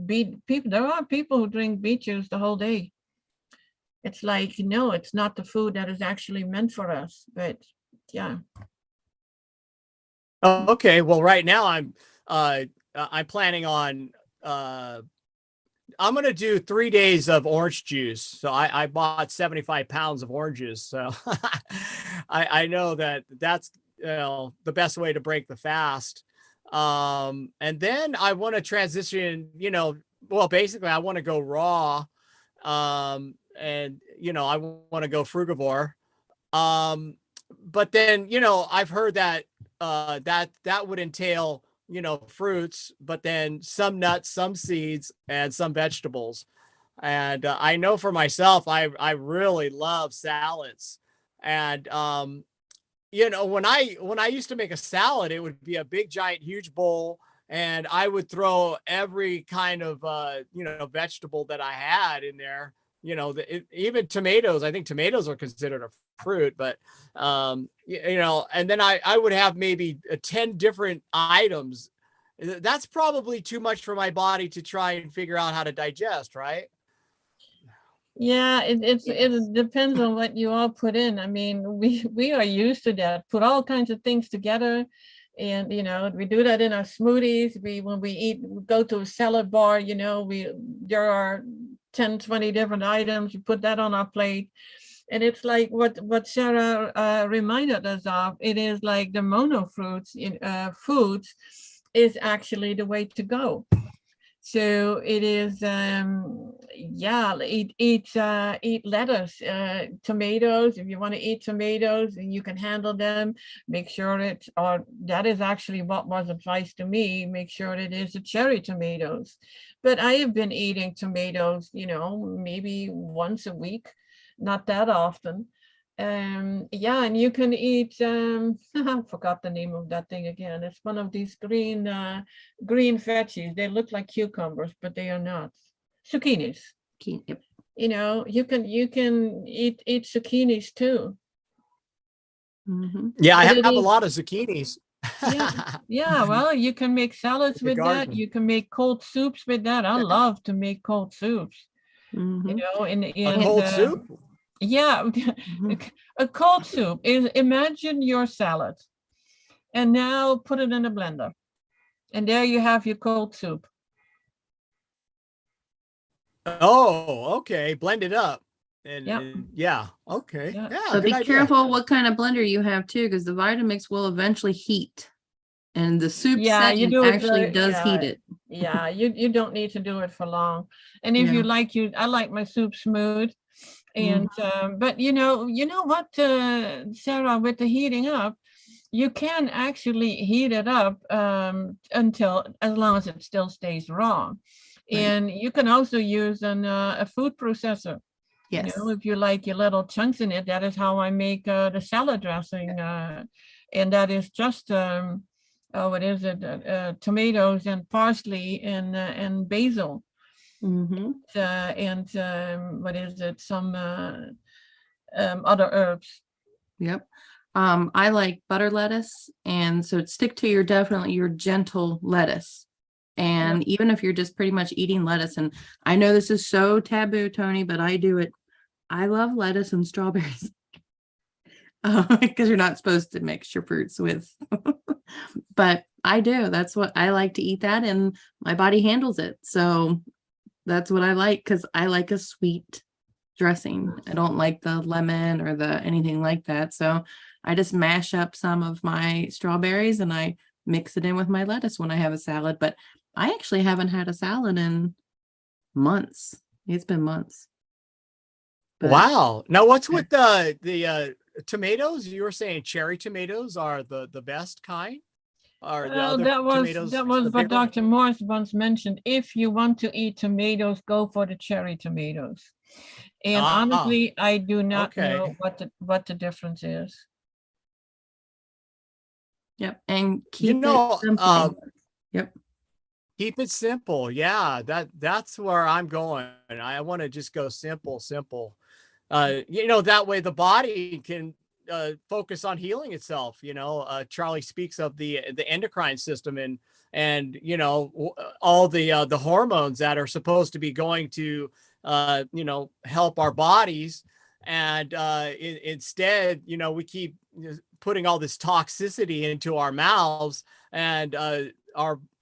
beet. There are people who drink beet juice the whole day. It's like, no, it's not the food that is actually meant for us, but yeah. Okay, well, right now I'm planning on I'm going to do 3 days of orange juice. So I bought 75 pounds of oranges. So I know that's the best way to break the fast. And then I want to transition, well, basically I want to go raw. And I want to go frugivore. But then, I've heard that that would entail, fruits, but then some nuts, some seeds, and some vegetables. And I know for myself, I really love salads. And when I used to make a salad, it would be a big, giant, huge bowl, and I would throw every kind of vegetable that I had in there. Even tomatoes. I think tomatoes are considered a fruit, but and then I would have maybe 10 different items. That's probably too much for my body to try and figure out how to digest, right? Yeah, it depends on what you all put in. I mean, we are used to that. Put all kinds of things together, and we do that in our smoothies. When we go to a salad bar. There are 10, 20 different items. We put that on our plate, and it's like what Sarah reminded us of. It is like the mono fruits foods is actually the way to go. So it is, eat lettuce, tomatoes. If you want to eat tomatoes and you can handle them, make sure that is actually what was advised to me. Make sure it is the cherry tomatoes. But I have been eating tomatoes, maybe once a week, not that often. Yeah, and you can eat, I forgot the name of that thing again. It's one of these green veggies. They look like cucumbers, but they are not. Zucchinis. Yep. You know, you can eat zucchinis too. Mhm. Yeah, I But it have a is, lot of zucchinis. yeah, well, you can make salads The with that. garden. You can make cold soups with that. I love to make cold soups, you Mhm. know, A cold soup? yeah, Mhm. a cold soup is, imagine your salad and now put it in a blender. And there you have your cold soup. Oh, okay. Blend it up. Yep. And yeah, okay. Yeah. Yeah, But good be idea. careful what kind of blender you have too, because the Vitamix will eventually heat. And the soup Yeah, you setting do it actually very, does heat yeah, it. yeah, you don't need to do it for long. And if Yeah. I like my soup smooth. Mhm. And but you know what, Sarah, with the heating up, you can actually heat it up until, as long as it still stays raw. Right. And you can also use a food processor. You Yes. know, if you like your little chunks in it, that is how I make the salad dressing. And that is just, what is it? Tomatoes and parsley and basil. Mm-hmm. And what is it? Some other herbs. Yep. I like butter lettuce, and so stick to your definitely your gentle lettuce. And even if you're just pretty much eating lettuce, and I know this is so taboo, Toni, but I do it. I love lettuce and strawberries because you're not supposed to mix your fruits with, but I do. That's what I like to eat that, and my body handles it. So that's what I like because I like a sweet dressing. I don't like the lemon or the anything like that. So I just mash up some of my strawberries and I mix it in with my lettuce when I have a salad. But I actually haven't had a salad in months. It's been months. But Wow. Now what's with the tomatoes? You were saying cherry tomatoes are the best kind? Or the Well, other tomatoes, that was the what bigger one? Dr. Morse once mentioned. If you want to eat tomatoes, go for the cherry tomatoes. And Ah, honestly, I do not know okay. what the difference is. yep. And You keep it know, simple. Yep. keep it simple. Yeah, that's where I'm going. I want to just go simple, simple. That way the body can focus on healing itself. Charlie speaks of the endocrine system and all the hormones that are supposed to be going to help our bodies, and instead we keep putting all this toxicity into our mouths, and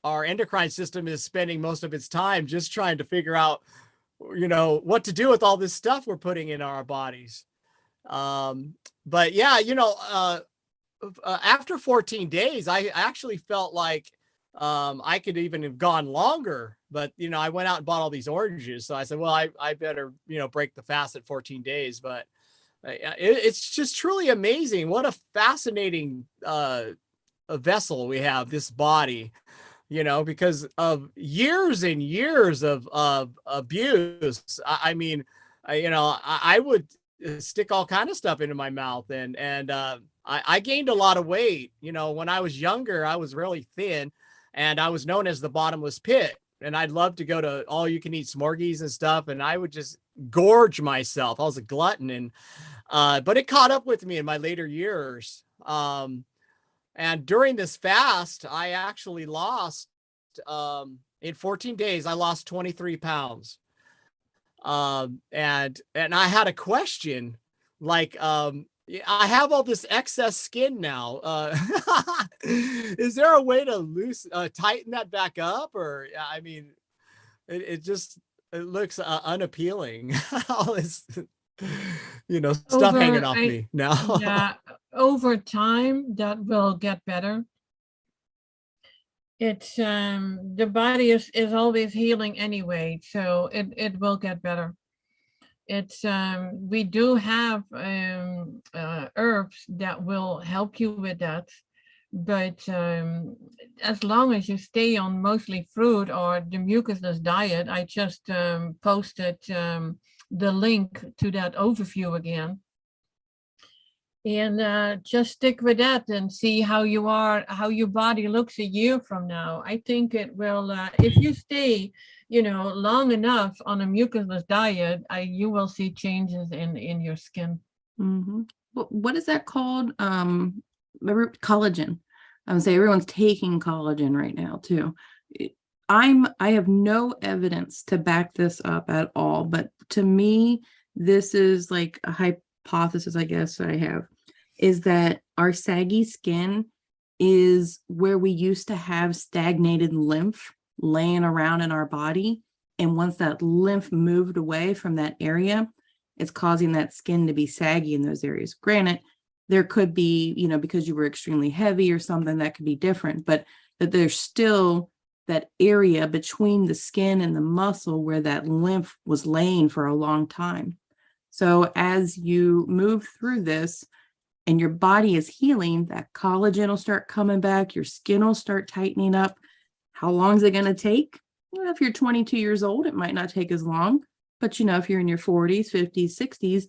our endocrine system is spending most of its time just trying to figure out what to do with all this stuff we're putting in our bodies. um but yeah, after 14 days I actually felt like I could even have gone longer, but I went out and bought all these oranges, so I said, well, I better break the fast at 14 days. But it's just truly amazing what a fascinating a vessel we have, this body, because of years and years of abuse. I mean, I would stick all kind of stuff into my mouth, and I gained a lot of weight. When I was younger, I was really thin, and I was known as the bottomless pit. And I'd love to go to all you can eat smorgies and stuff, and I would just gorge myself. I was a glutton, and but it caught up with me in my later years. And during this fast, I actually lost, in 14 days, I lost 23 pounds. And I had a question, like, I have all this excess skin now. Is there a way to tighten that back up? Or, I mean, it looks unappealing. All this, stuff hanging off me now. Yeah, over time that will get better. It's the body is always healing anyway, so it will get better. It's we do have herbs that will help you with that, but as long as you stay on mostly fruit or the mucusless diet. I just posted the link to that overview again. And just stick with that and see how you are, how your body looks a year from now. I think it will, if you stay, long enough on a mucusless diet, you will see changes in your skin. Mm-hmm. What is that called? Collagen. I would say everyone's taking collagen right now too. I have no evidence to back this up at all, but to me, this is like a hypothesis, I guess I have, is that our saggy skin is where we used to have stagnated lymph laying around in our body. And once that lymph moved away from that area, it's causing that skin to be saggy in those areas. Granted, there could be, because you were extremely heavy or something, that could be different, but that there's still that area between the skin and the muscle where that lymph was laying for a long time. So as you move through this and your body is healing, that collagen will start coming back, your skin will start tightening up. How long is it going to take? Well, if you're 22 years old, it might not take as long. But, if you're in your 40s, 50s, 60s,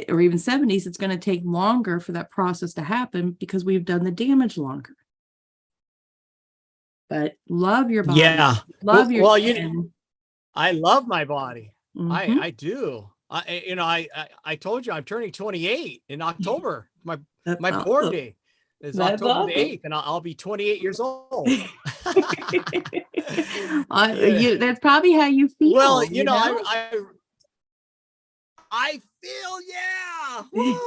or even 70s, it's going to take longer for that process to happen because we've done the damage longer. But love your body. Yeah. Love your well, skin. I love my body. Mm-hmm. I do. I told you I'm turning 28 in October. My birthday is That's October awesome. the 8th, and I'll be 28 years old. That's probably how you feel. Well, I feel, yeah. Woo.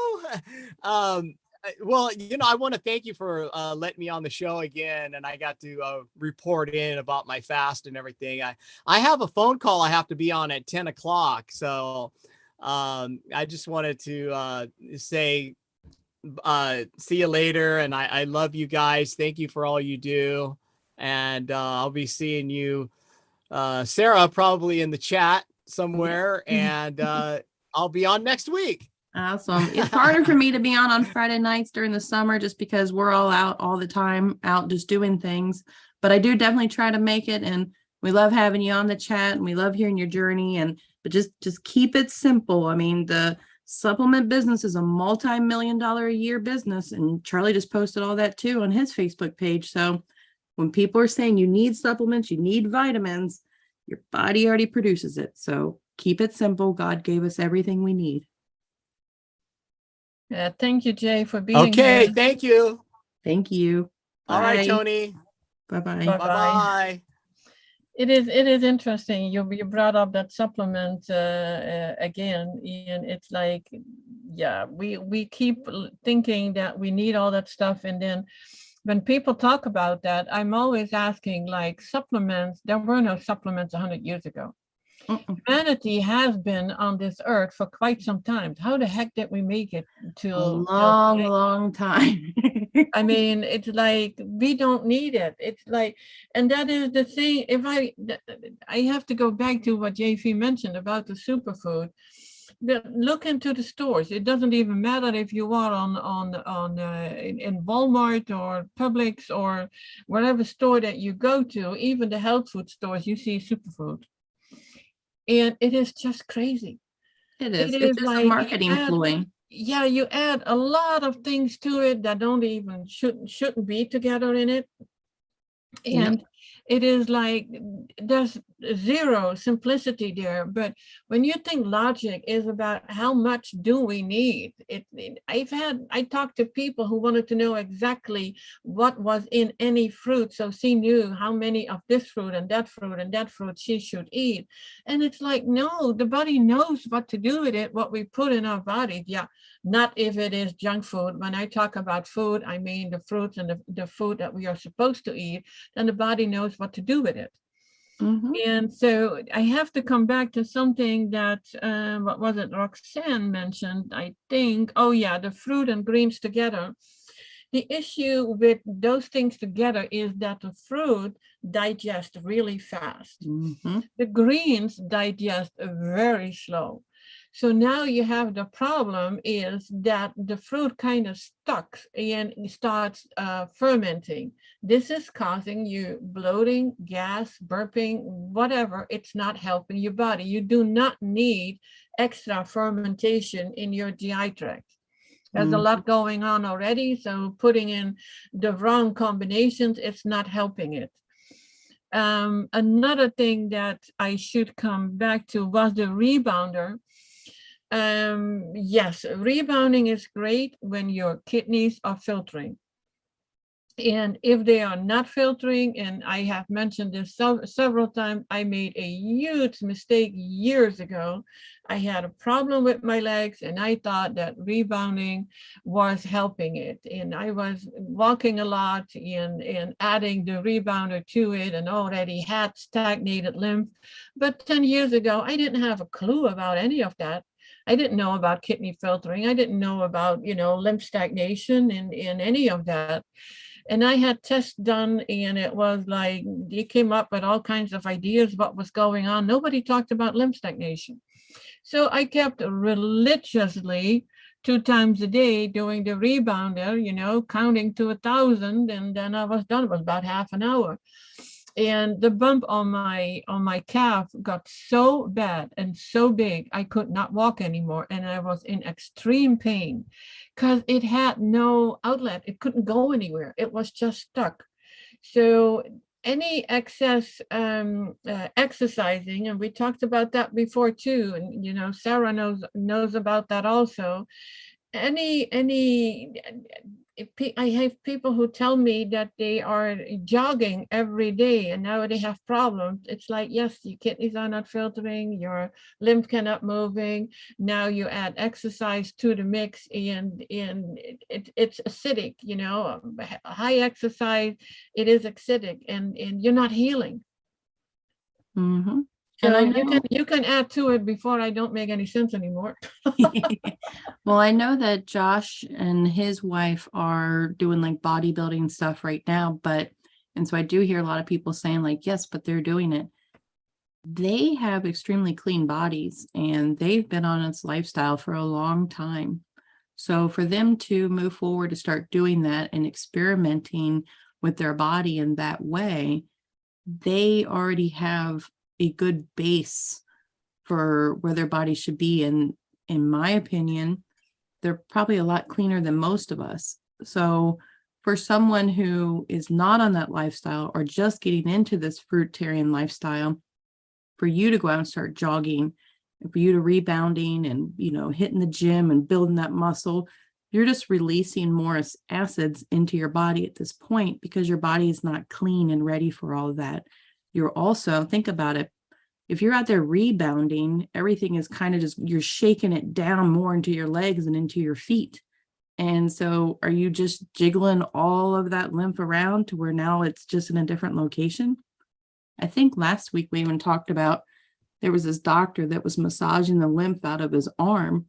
Well, I want to thank you for letting me on the show again, and I got to report in about my fast and everything. I have a phone call I have to be on at 10 o'clock, so I just wanted to say see you later, and I love you guys. Thank you for all you do, and I'll be seeing you, Sarah, probably in the chat somewhere, and I'll be on next week. Awesome. It's harder for me to be on Friday nights during the summer just because we're all out all the time, out just doing things. But I do definitely try to make it, and we love having you on the chat, and we love hearing your journey. But just keep it simple. I mean, the supplement business is a multi-million-dollar a year business, and Charlie just posted all that too on his Facebook page. So when people are saying you need supplements, you need vitamins, your body already produces it. So keep it simple. God gave us everything we need. Yeah, thank you, Jay, for being here. Okay, thank you. Thank you. All right, Toni. Bye-bye. Bye-bye. It is interesting. You brought up that supplement again, and it's like, yeah, we keep thinking that we need all that stuff, and then when people talk about that, I'm always asking, like, supplements. There were no supplements 100 years ago. Humanity has been on this earth for quite some time. How the heck did we make it to a long time? I mean, it's like we don't need it. It's like, and that is the thing. If I have to go back to what JP mentioned about the superfood. Look into the stores. It doesn't even matter if you are in Walmart or Publix or whatever store that you go to. Even the health food stores, you see superfood. And it is just crazy. It is. It's just a marketing ploy. Yeah, you add a lot of things to it that don't even shouldn't be together in it. And it is like there's zero simplicity there. But when you think logic is about how much do we need, I talked to people who wanted to know exactly what was in any fruit, so she knew how many of this fruit and that fruit she should eat. And it's like, no, the body knows what to do with it, what we put in our body. Yeah, not if it is junk food. When I talk about food, I mean the fruits and the food that we are supposed to eat, then the body knows what to do with it. And so I have to come back to something that, what was it, Roxanne mentioned, I think. Oh yeah, the fruit and greens together. The issue with those things together is that the fruit digests really fast. The greens digest very slow. So now you have the problem is that the fruit kind of stuck and starts fermenting. This is causing you bloating, gas, burping, whatever. It's not helping your body. You do not need extra fermentation in your GI tract. There's a lot going on already, so putting in the wrong combinations, it's not helping it. Another thing that I should come back to was the rebounder. Yes, rebounding is great when your kidneys are filtering. And if they are not filtering, and I have mentioned this several times, I made a huge mistake years ago. I had a problem with my legs and I thought that rebounding was helping it. And I was walking a lot and adding the rebounder to it and already had stagnated lymph. But 10 years ago, I didn't have a clue about any of that. I didn't know about kidney filtering. I didn't know about, lymph stagnation and any of that. And I had tests done and it was like, they came up with all kinds of ideas what was going on. Nobody talked about lymph stagnation. So I kept religiously 2 times a day doing the rebounder, counting to 1,000, and then I was done. It was about half an hour. And the bump on my calf got so bad and so big, I could not walk anymore. And I was in extreme pain because it had no outlet. It couldn't go anywhere. It was just stuck. So any excess exercising, and we talked about that before too, and Sarah knows about that also. I have people who tell me that they are jogging every day and now they have problems. It's like, yes, your kidneys are not filtering, your lymph cannot moving. Now you add exercise to the mix and it's acidic, high exercise, it is acidic and you're not healing. Mm-hmm. So you can add to it before I don't make any sense anymore. Well, I know that Josh and his wife are doing like bodybuilding stuff right now, and so I do hear a lot of people saying like, yes, but they're doing it. They have extremely clean bodies and they've been on this lifestyle for a long time. So for them to move forward to start doing that and experimenting with their body in that way, they already have a good base for where their body should be. And in my opinion, they're probably a lot cleaner than most of us. So for someone who is not on that lifestyle or just getting into this fruitarian lifestyle, for you to go out and start jogging, and for you to rebounding and, hitting the gym and building that muscle, you're just releasing more acids into your body at this point because your body is not clean and ready for all of that. You're also, think about it, if you're out there rebounding, everything is kind of just, you're shaking it down more into your legs and into your feet. And so are you just jiggling all of that lymph around to where now it's just in a different location? I think last week we even talked about there was this doctor that was massaging the lymph out of his arm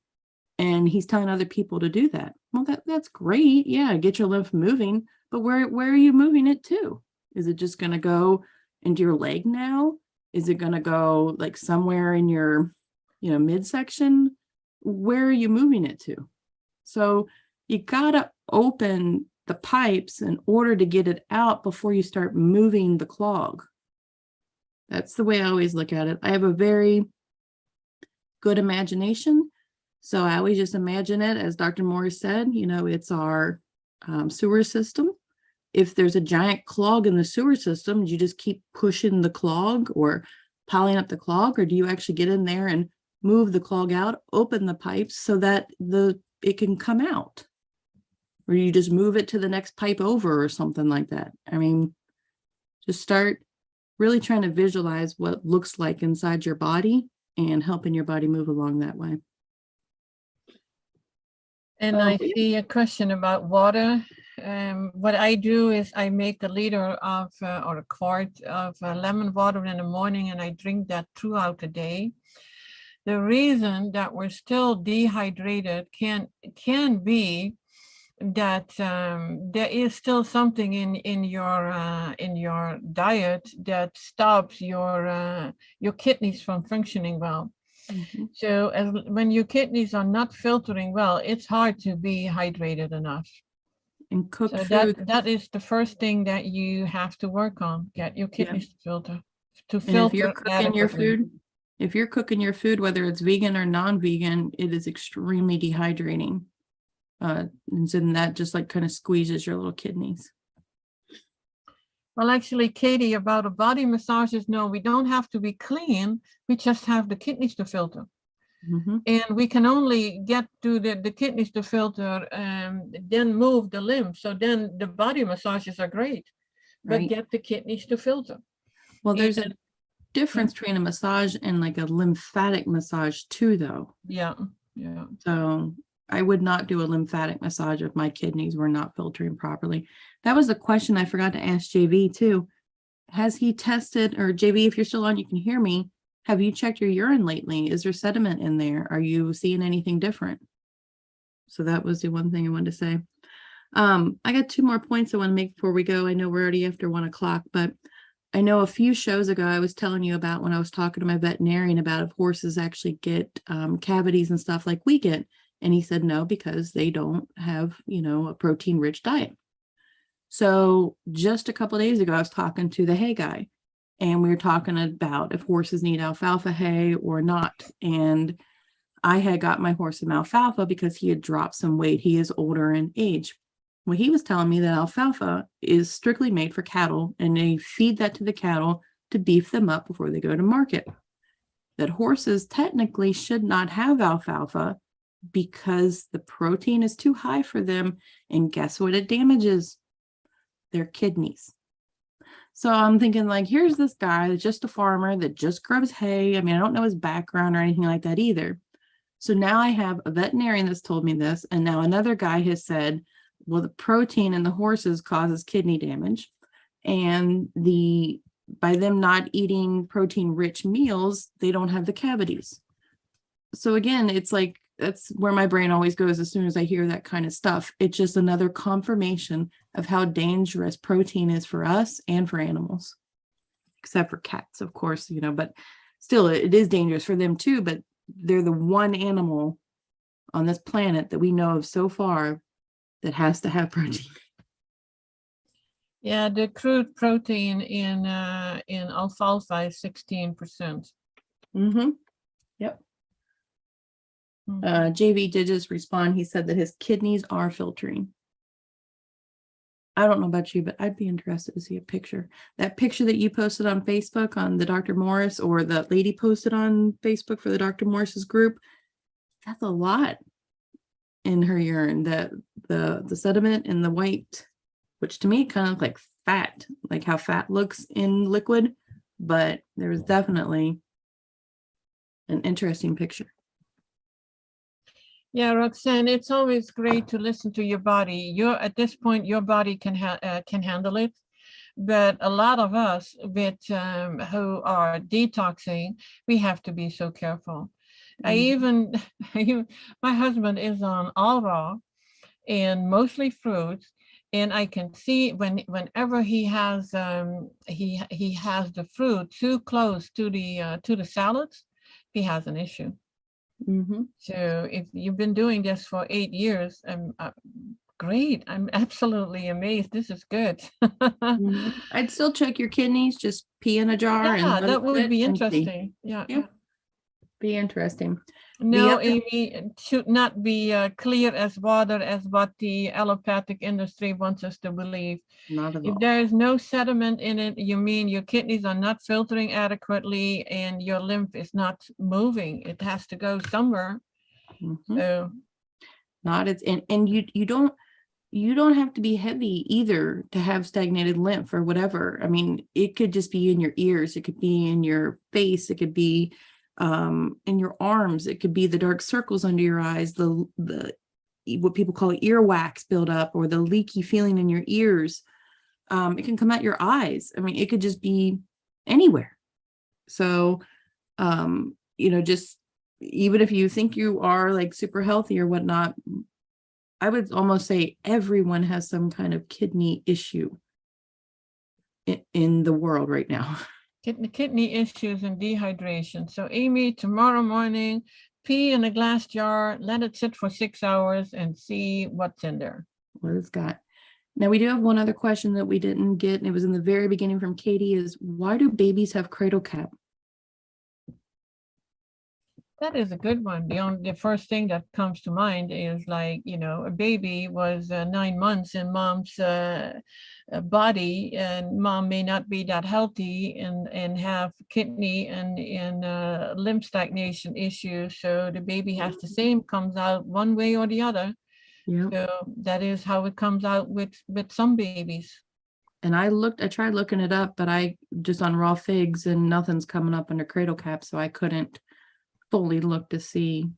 and he's telling other people to do that. Well, that's great. Yeah, get your lymph moving, but where are you moving it to? Is it just going to go into your leg now? Is it going to go like somewhere in your, midsection? Where are you moving it to? So you got to open the pipes in order to get it out before you start moving the clog. That's the way I always look at it. I have a very good imagination. So I always just imagine it, as Dr. Morse said, it's our sewer system. If there's a giant clog in the sewer system, do you just keep pushing the clog or piling up the clog, or do you actually get in there and move the clog out, open the pipes so that it can come out? Or you just move it to the next pipe over or something like that. I mean, just start really trying to visualize what it looks like inside your body and helping your body move along that way. And I see a question about water. What I do is I make a liter of or a quart of lemon water in the morning and I drink that throughout the day. The reason that we're still dehydrated can be that there is still something in your diet that stops your kidneys from functioning well. Mm-hmm. So when your kidneys are not filtering well, it's hard to be hydrated enough. And cooked food. That is the first thing that you have to work on. Get your kidneys to filter. If you're cooking your food, whether it's vegan or non-vegan, it is extremely dehydrating. And so then that just like kind of squeezes your little kidneys. Well, actually, Katie, about a body massages, no, we don't have to be clean. We just have the kidneys to filter. Mm-hmm. And we can only get to the kidneys to filter, then move the lymph. So then the body massages are great, but Right. get the kidneys to filter. Well, there's a difference between a massage and like a lymphatic massage too, though. Yeah, yeah. So I would not do a lymphatic massage if my kidneys were not filtering properly. That was a question I forgot to ask JV too. Has he tested, or JV, if you're still on, you can hear me. Have you checked your urine lately? Is there sediment in there? Are you seeing anything different? So that was the one thing I wanted to say. I got 2 more points I want to make before we go. I know we're already after 1 o'clock, but I know a few shows ago, I was telling you about when I was talking to my veterinarian about if horses actually get cavities and stuff like we get. And he said, no, because they don't have, a protein rich diet. So just a couple of days ago, I was talking to the hay guy, and we were talking about if horses need alfalfa hay or not. And I had got my horse some alfalfa because he had dropped some weight. He is older in age. Well, he was telling me that alfalfa is strictly made for cattle, and they feed that to the cattle to beef them up before they go to market. That horses technically should not have alfalfa because the protein is too high for them. And guess what it damages? Their kidneys. So I'm thinking, like, here's this guy that's just a farmer that just grubs hay. I mean, I don't know his background or anything like that either. So now I have a veterinarian that's told me this, and now another guy has said, well, the protein in the horses causes kidney damage, and by them not eating protein rich meals, they don't have the cavities. So again, it's like, that's where my brain always goes as soon as I hear that kind of stuff. It's just another confirmation of how dangerous protein is for us and for animals, except for cats, of course, but still it is dangerous for them too. But they're the one animal on this planet that we know of so far that has to have protein. Yeah, the crude protein in alfalfa is 16%. Mm-hmm. Yep. JV did just respond. He said that his kidneys are filtering. I don't know about you, but I'd be interested to see a picture. That picture that you posted on Facebook on the Dr. Morse, or the lady posted on Facebook for the Dr. Morse's group, that's a lot in her urine. The sediment and the white, which to me kind of look like fat, like how fat looks in liquid, but there was definitely an interesting picture. Yeah, Roxanne, it's always great to listen to your body. At this point, your body can handle it, but a lot of us who are detoxing, we have to be so careful. Mm-hmm. My husband is on all raw and mostly fruits, and I can see whenever he has the fruit too close to the salads, he has an issue. Mm-hmm. So if you've been doing this for 8 years, great. I'm absolutely amazed. This is good. Mm-hmm. I'd still check your kidneys, just pee in a jar. Yeah, that would be interesting. Yeah. Be interesting. No, Amy, it should not be clear as water as what the allopathic industry wants us to believe. Not at all. If there is no sediment in it, you mean your kidneys are not filtering adequately and your lymph is not moving. It has to go somewhere. Mm-hmm. So and you don't have to be heavy either to have stagnated lymph or whatever. I mean, it could just be in your ears, it could be in your face, it could be in your arms, it could be the dark circles under your eyes, the what people call earwax buildup, or the leaky feeling in your ears. It can come out your eyes. I mean, it could just be anywhere. So just even if you think you are like super healthy or whatnot, I would almost say everyone has some kind of kidney issue in the world right now. Kidney issues and dehydration. So Amy, tomorrow morning, pee in a glass jar, let it sit for 6 hours and see what's in there. What it's got. Now we do have one other question that we didn't get, and it was in the very beginning from Katie, is why do babies have cradle cap? That is a good one. The first thing that comes to mind is like, a baby was 9 months in mom's body, and mom may not be that healthy and have kidney and lymph stagnation issues. So the baby has the same, comes out one way or the other. Yeah. So that is how it comes out with some babies. And I tried looking it up, but I just on raw figs and nothing's coming up under cradle cap. So I couldn't fully look to see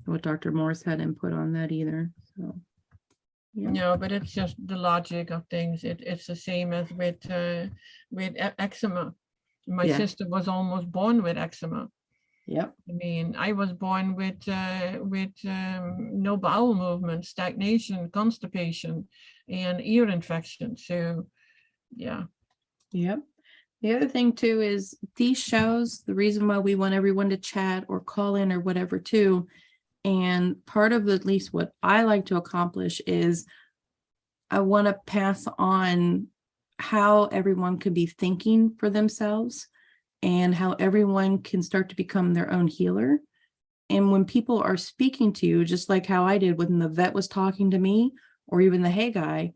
what Dr. Morse had input on that either. So, yeah. No, but it's just the logic of things. It's the same as with eczema. My Yeah. sister was almost born with eczema. Yep. I mean, I was born with no bowel movement, stagnation, constipation, and ear infection. So, yeah. Yep. The other thing too is these shows, the reason why we want everyone to chat or call in or whatever too. And part of at least what I like to accomplish is I want to pass on how everyone could be thinking for themselves and how everyone can start to become their own healer. And when people are speaking to you, just like how I did when the vet was talking to me, or even the hey guy,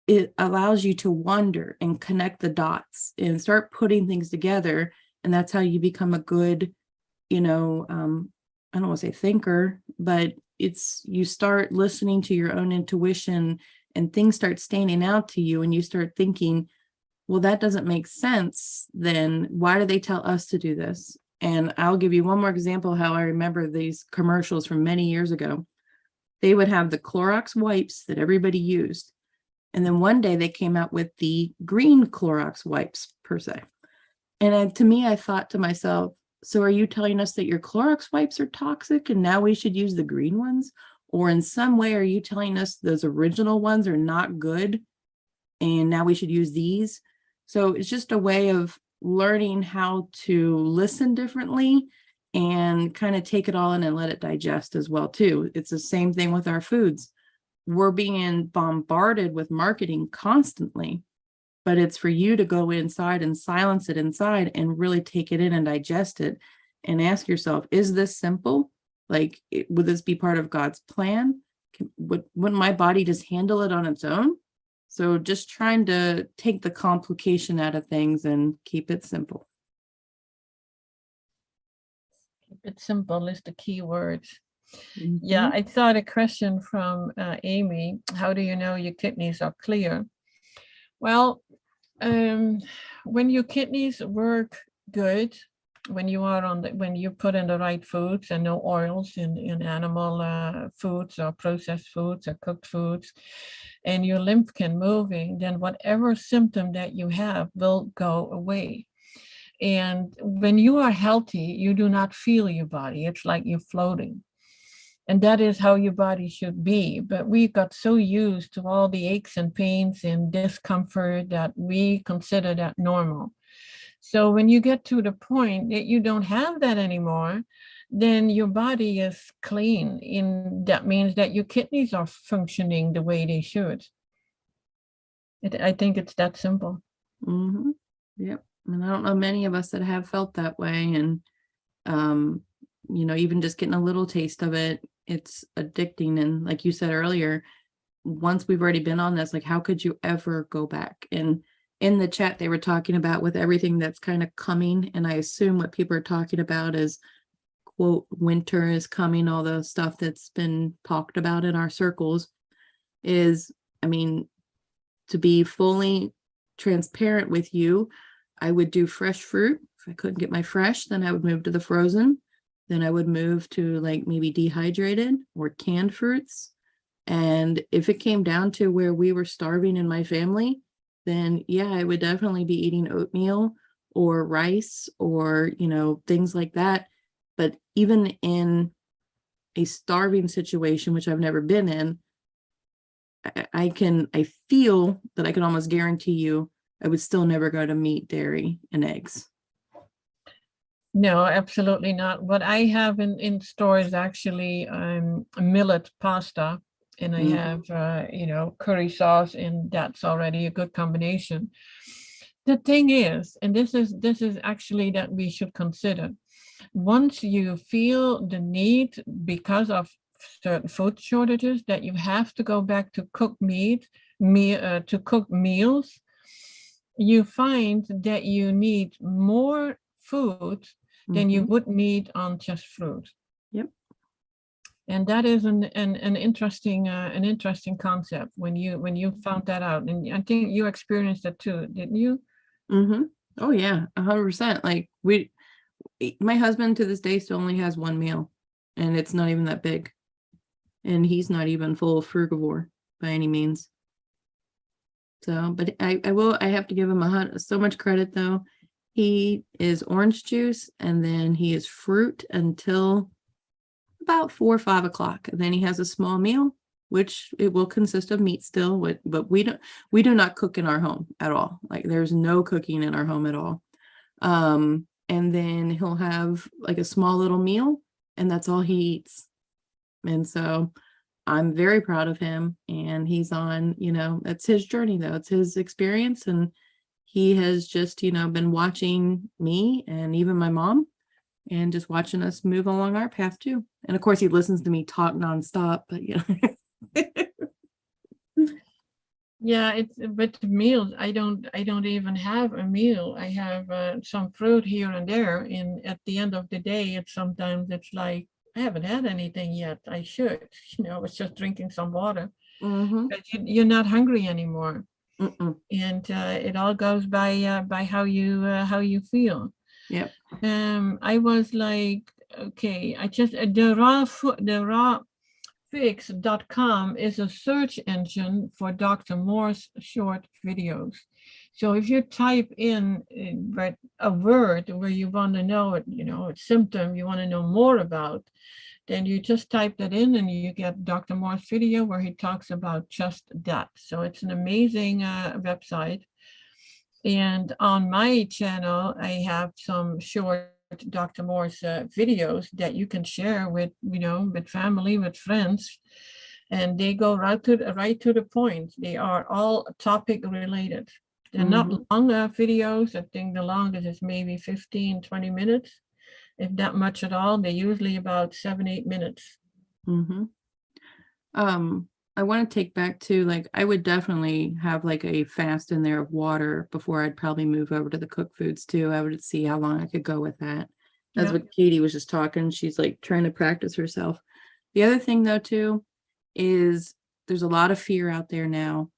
it allows you to wonder and connect the dots and start putting things together. And that's how you become a good, I don't want to say thinker, but you start listening to your own intuition and things start standing out to you and you start thinking, well, that doesn't make sense. Then why do they tell us to do this? And I'll give you one more example how I remember these commercials from many years ago. They would have the Clorox wipes that everybody used. And then one day they came out with the green Clorox wipes per se. And to me, I thought to myself, so are you telling us that your Clorox wipes are toxic and now we should use the green ones? Or in some way, are you telling us those original ones are not good and now we should use these? So it's just a way of learning how to listen differently and kind of take it all in and let it digest as well too. It's the same thing with our foods. We're being bombarded with marketing constantly, but it's for you to go inside and silence it inside and really take it in and digest it and ask yourself, is this simple? Like, would this be part of God's plan? Wouldn't my body just handle it on its own? So just trying to take the complication out of things and keep it simple. Keep it simple is the key word. Mm-hmm. Yeah, I thought a question from Amy, how do you know your kidneys are clear? Well, when your kidneys work good, when you put in the right foods and no oils in animal foods or processed foods or cooked foods, and your lymph can moving, then whatever symptom that you have will go away. And when you are healthy, you do not feel your body. It's like you're floating. And that is how your body should be. But we got so used to all the aches and pains and discomfort that we consider that normal. So when you get to the point that you don't have that anymore, then your body is clean. And that means that your kidneys are functioning the way they should. I think it's that simple. Mm-hmm. Yep. And I don't know many of us that have felt that way. And, even just getting a little taste of it, it's addicting. And like you said earlier, once we've already been on this, like, how could you ever go back? And in the chat, they were talking about with everything that's kind of coming. And I assume what people are talking about is, quote, winter is coming, all the stuff that's been talked about in our circles is, to be fully transparent with you, I would do fresh fruit. If I couldn't get my fresh, then I would move to the frozen. Then I would move to like maybe dehydrated or canned fruits. And if it came down to where we were starving in my family, then yeah, I would definitely be eating oatmeal or rice or, things like that. But even in a starving situation, which I've never been in, I feel that I can almost guarantee you I would still never go to meat, dairy, and eggs. No, absolutely not. What I have in store is actually millet pasta, and I have curry sauce, and that's already a good combination. The thing is, and this is actually that we should consider, once you feel the need because of certain food shortages that you have to go back to cook to cook meals, you find that you need more food than you would need on just fruit. Yep. And that is an interesting concept when you found that out. And I think you experienced that too, didn't you? Oh yeah, 100%. Like my husband to this day still only has one meal, and it's not even that big. And he's not even full frugivore by any means. So, but I have to give him so much credit though. He is orange juice, and then he is fruit until about 4 or 5 o'clock. And then he has a small meal, which it will consist of meat still, but we do not cook in our home at all. Like there's no cooking in our home at all. And then he'll have like a small little meal, and that's all he eats. And so I'm very proud of him, and he's on, that's his journey though. It's his experience, and he has just, been watching me and even my mom and just watching us move along our path too. And of course he listens to me talk nonstop, but Yeah, but the meals, I don't even have a meal. I have some fruit here and there, and at the end of the day, sometimes it's like I haven't had anything yet. I should, I was just drinking some water. But you're not hungry anymore. And it all goes by how you feel. Yep. I was like, okay, the rawfix.com is a search engine for Dr. Morse short videos. So if you type in a word where you want to know it, a symptom you want to know more about, then you just type that in and you get Dr. Morse video where he talks about just that. So it's an amazing website. And on my channel, I have some short Dr. Morse videos that you can share with, with family, with friends, and they go right to the point. They are all topic related. They're not long videos. I think the longest is maybe 15-20 minutes, if that much at all. They're usually about 7-8 minutes. I want to take back to, like, I would definitely have like a fast in there of water before I'd probably move over to the cooked foods too. I would see how long I could go with that. That's what Katie was just talking. She's like trying to practice herself. The other thing though too is there's a lot of fear out there now.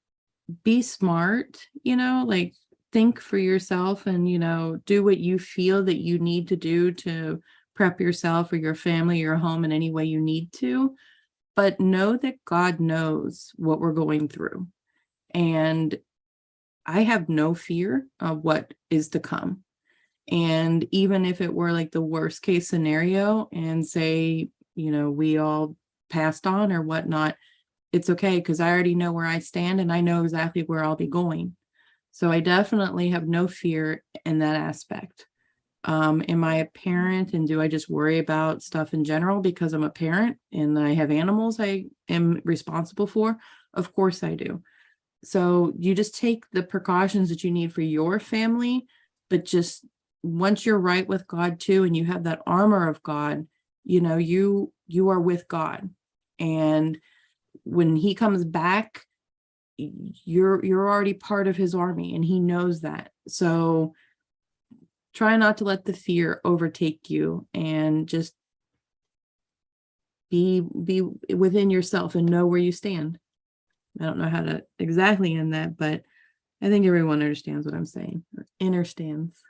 Be smart, like think for yourself and, do what you feel that you need to do to prep yourself or your family, your home in any way you need to. But know that God knows what we're going through. And I have no fear of what is to come. And even if it were like the worst case scenario and say, we all passed on or whatnot, it's okay because I already know where I stand and I know exactly where I'll be going. So I definitely have no fear in that aspect. Am I a parent and do I just worry about stuff in general because I'm a parent and I have animals I am responsible for? Of course I do. So you just take the precautions that you need for your family, but just once you're right with God too, and you have that armor of God, you are with God. And when he comes back, you're already part of his army and he knows that. So try not to let the fear overtake you and just be within yourself and know where you stand. I don't know how to exactly end that, but I think everyone understands what I'm saying, or understands.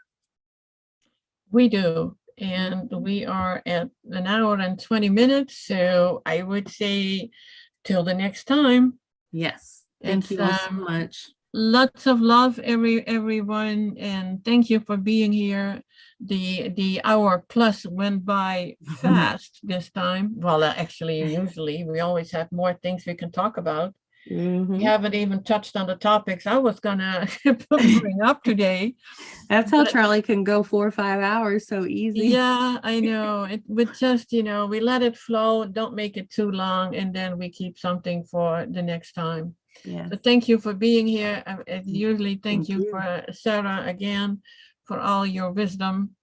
We do. And we are at 1 hour and 20 minutes. So I would say till the next time. Yes. Thank you all so much. Lots of love, everyone, and thank you for being here. The hour plus went by fast this time. Well, actually, usually we always have more things we can talk about. We haven't even touched on the topics I was gonna bring up today. That's how Charlie can go 4 or 5 hours so easy. Yeah, I know. It would just, we let it flow, don't make it too long, and then we keep something for the next time. Yeah. So thank you for being here. Usually thank you for Sarah again for all your wisdom.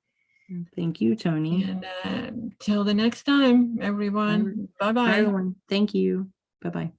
Thank you, Toni. And till the next time, everyone. Bye, Bye-bye. everyone. Thank you. Bye-bye.